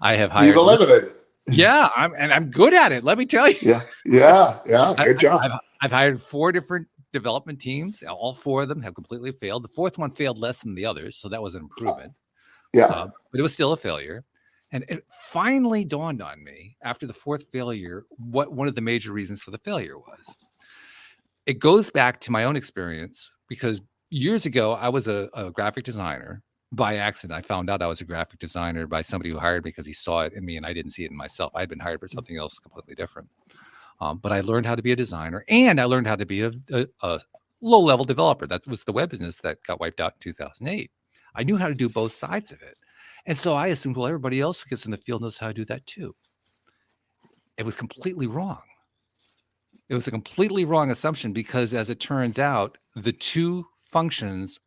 I have hired. You've eliminated. Yeah, I'm good at it. Let me tell you. Yeah. Good job. I've hired 4 different development teams. All 4 of them have completely failed. The 4th one failed less than the others, so that was an improvement. But it was still a failure. And it finally dawned on me after the 4th failure what one of the major reasons for the failure was. It goes back to my own experience, because years ago, I was a graphic designer. By accident, I found out I was a graphic designer by somebody who hired me because he saw it in me and I didn't see it in myself. I'd been hired for something else completely different. But I learned how to be a designer, and I learned how to be a low-level developer. That was the web business that got wiped out in 2008. I knew how to do both sides of it. And so I assumed, well, everybody else who gets in the field knows how to do that too. It was completely wrong. It was a completely wrong assumption, because as it turns out, the 2 functions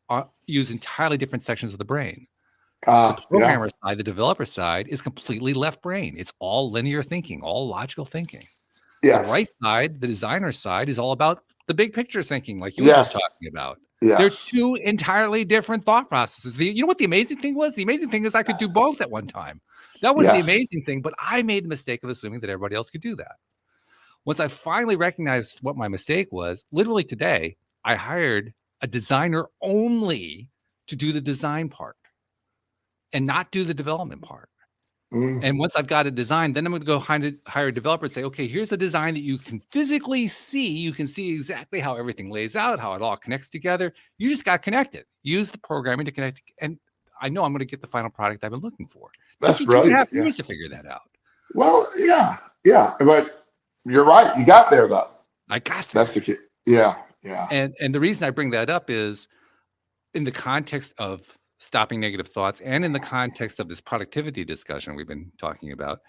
use entirely different sections of the brain. The programmer side, the developer side, is completely left brain. It's all linear thinking, all logical thinking. Yes. The right side, the designer side, is all about the big picture thinking, like you were just talking about. They're 2 entirely different thought processes. You know what the amazing thing was? The amazing thing is I could do both at one time. That was the amazing thing, but I made the mistake of assuming that everybody else could do that. Once I finally recognized what my mistake was, literally today, I hired a designer only to do the design part and not do the development part. And once I've got a design, then I'm going to go hire a developer and say, okay, here's a design that you can physically see. You can see exactly how everything lays out, how it all connects together. You just got connected. Use the programming to connect. And I know I'm going to get the final product I've been looking for. That's right. 2.5 years to figure that out. Well, yeah. But you're right. You got there, though. I got there. That's the key. Yeah. And the reason I bring that up is in the context of stopping negative thoughts and in the context of this productivity discussion we've been talking about.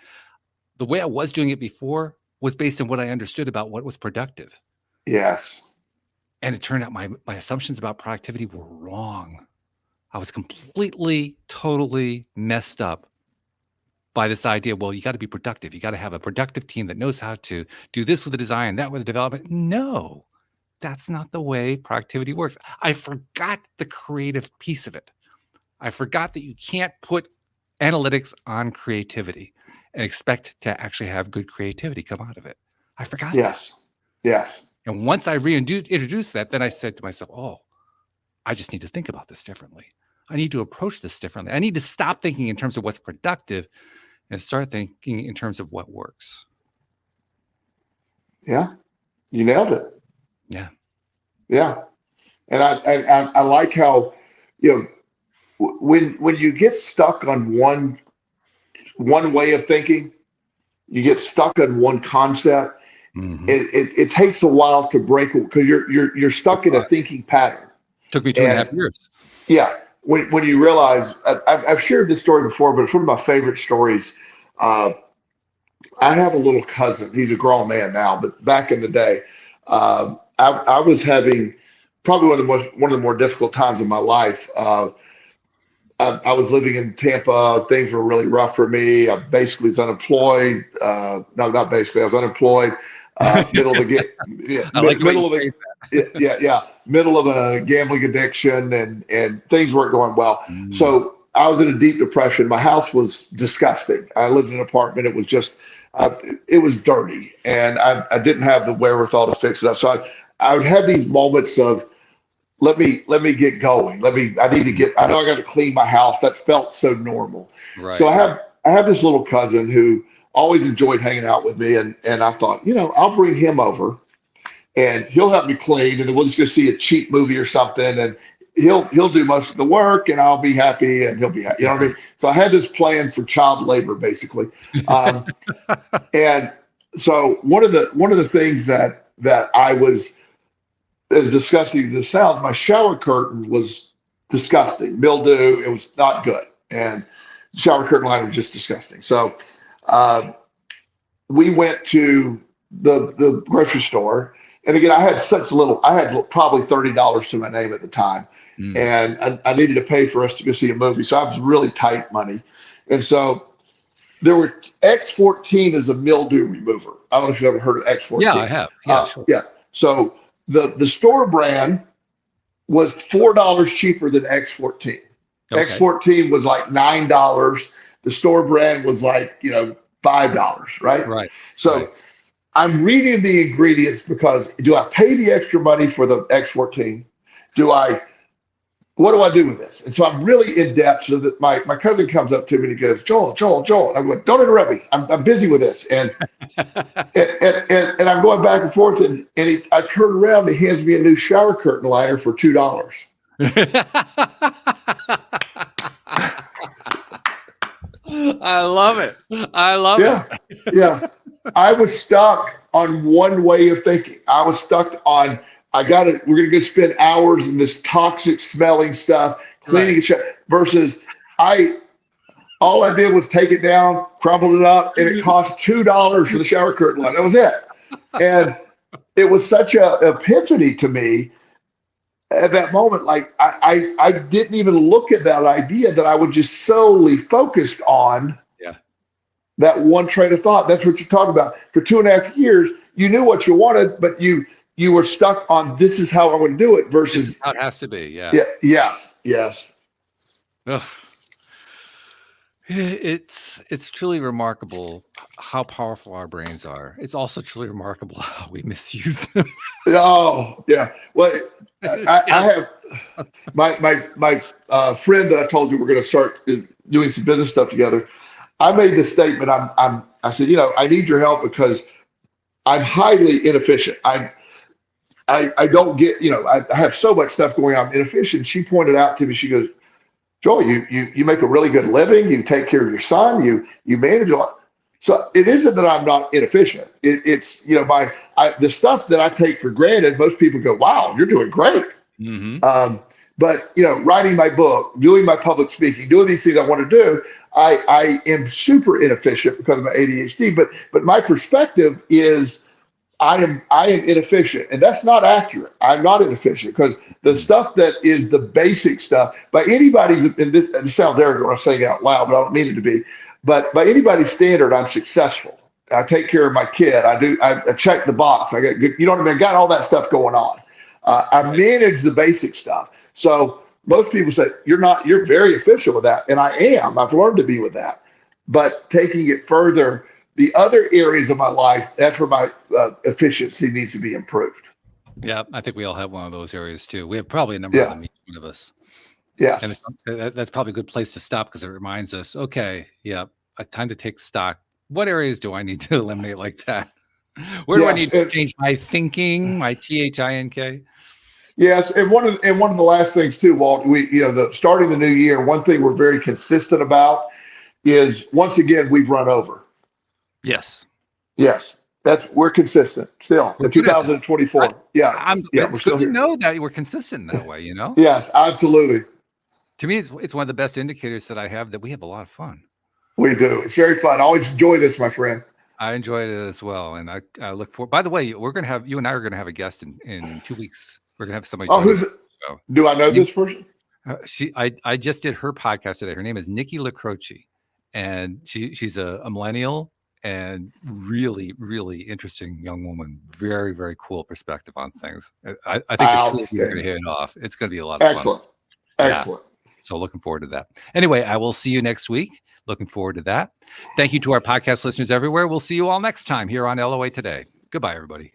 The way I was doing it before was based on what I understood about what was productive. Yes. And it turned out my assumptions about productivity were wrong. I was completely, totally messed up by this idea, well, you got to be productive. You got to have a productive team that knows how to do this with the design, that with the development. No, that's not the way productivity works. I forgot the creative piece of it. I forgot that you can't put analytics on creativity and expect to actually have good creativity come out of it. I forgot that. Yes. And once I introduced that, then I said to myself, oh, I just need to think about this differently. I need to approach this differently. I need to stop thinking in terms of what's productive and start thinking in terms of what works. Yeah, you nailed it. Yeah. And I like how, when you get stuck on one way of thinking, you get stuck on one concept. Mm-hmm. It takes a while to break, because you're stuck in a thinking pattern. Took me 2.5 years. Yeah. When you realize, I've shared this story before, but it's one of my favorite stories. I have a little cousin. He's a grown man now, but back in the day, I was having probably one of the more difficult times of my life. I was living in Tampa. Things were really rough for me. I basically was unemployed. No, not basically. I was unemployed. Middle of the yeah, I like the way middle you of a phrase middle of a gambling addiction, and things weren't going well. that. So I was in a deep depression. My house was disgusting. I lived in an apartment. It was just it was dirty, and I didn't have the wherewithal to fix it up. So I would have these moments of let me get going. I know I got to clean my house. That felt so normal. So Right. I have this little cousin who always enjoyed hanging out with me, and I thought, I'll bring him over and he'll help me clean, and then we'll just go see a cheap movie or something, and he'll do most of the work, and I'll be happy, and he'll be happy. You know what I mean? So I had this plan for child labor, basically. And so one of the things that I was, as disgusting as this sounds, my shower curtain was disgusting, mildew. It was not good, and the shower curtain line was just disgusting. So we went to the grocery store, and again, I had probably $30 to my name at the time, and I needed to pay for us to go see a movie, so I was really tight money, and so there were X14 is a mildew remover. I don't know if you've ever heard of X14. Yeah, I have. Yeah, sure. Yeah. So the store brand was $4 cheaper than X14. Okay. X14 was like $9. The store brand was like, $5, right? Right. So Right. I'm reading the ingredients because do I pay the extra money for the X14? What do I do with this? And so I'm really in depth, so that my cousin comes up to me and he goes, Joel. And I'm going, don't interrupt me. I'm busy with this. And and I'm going back and forth, and I turn around and he hands me a new shower curtain liner for $2. I love it. I love it. Yeah. I was stuck on one way of thinking. I was stuck on, we're going to go spend hours in this toxic smelling stuff, cleaning it versus all I did was take it down, crumpled it up, and it cost $2 for the shower curtain line. That was it. And it was such an epiphany to me at that moment. Like I didn't even look at that idea, that I was just solely focused on that one train of thought. That's what you're talking about. For 2.5 years, you knew what you wanted, but you were stuck on, this is how I would do it, versus This is how it has to be. Yeah. Yes. Ugh. It's truly remarkable how powerful our brains are. It's also truly remarkable how we misuse them. Oh, yeah. Well, I have my friend that I told you we're going to start doing some business stuff together. I made this statement. I said, I need your help because I'm highly inefficient. I don't get, I have so much stuff going on. I'm inefficient. She pointed out to me, she goes, Joel, you make a really good living. You take care of your son. You manage a lot. So it isn't that I'm not inefficient. It's the stuff that I take for granted. Most people go, "Wow, you're doing great." Mm-hmm. But writing my book, doing my public speaking, doing these things I want to do, I am super inefficient because of my ADHD. But my perspective is, I am inefficient, and that's not accurate. I'm not inefficient because the stuff that is the basic stuff, by anybody's, and this sounds arrogant when I'm saying it out loud, but I don't mean it to be, but by anybody's standard, I'm successful. I take care of my kid. I check the box. I got good, what I mean? I got all that stuff going on. I manage the basic stuff. So most people say, you're very efficient with that. And I am. I've learned to be with that. But taking it further, the other areas of my life, that's where my efficiency needs to be improved. Yeah, I think we all have one of those areas too. We have probably a number of them, each one of us. Yeah. And that's probably a good place to stop, because it reminds us, okay, time to take stock. What areas do I need to eliminate like that? Where do I need to change my thinking, my THINK? Yes, and one of the last things too, Walt, starting the new year, one thing we're very consistent about is, once again, we've run over. Yes. We're consistent still in 2024. It's good to know that we're consistent in that way, Yes, absolutely. To me, it's one of the best indicators that I have that we have a lot of fun. We do. It's very fun. I always enjoy this, my friend. I enjoyed it as well, and I look forward. By the way, you and I are gonna have a guest in 2 weeks. We're gonna have somebody. Oh, who's it? Do I know this person? I just did her podcast today. Her name is Nikki LaCroce, and she's a millennial and really, really interesting young woman. Very, very cool perspective on things. I think the two of you are going to hit it off. It's going to be a lot of fun. Excellent. So looking forward to that. Anyway, I will see you next week. Looking forward to that. Thank you to our podcast listeners everywhere. We'll see you all next time here on LOA Today. Goodbye, everybody.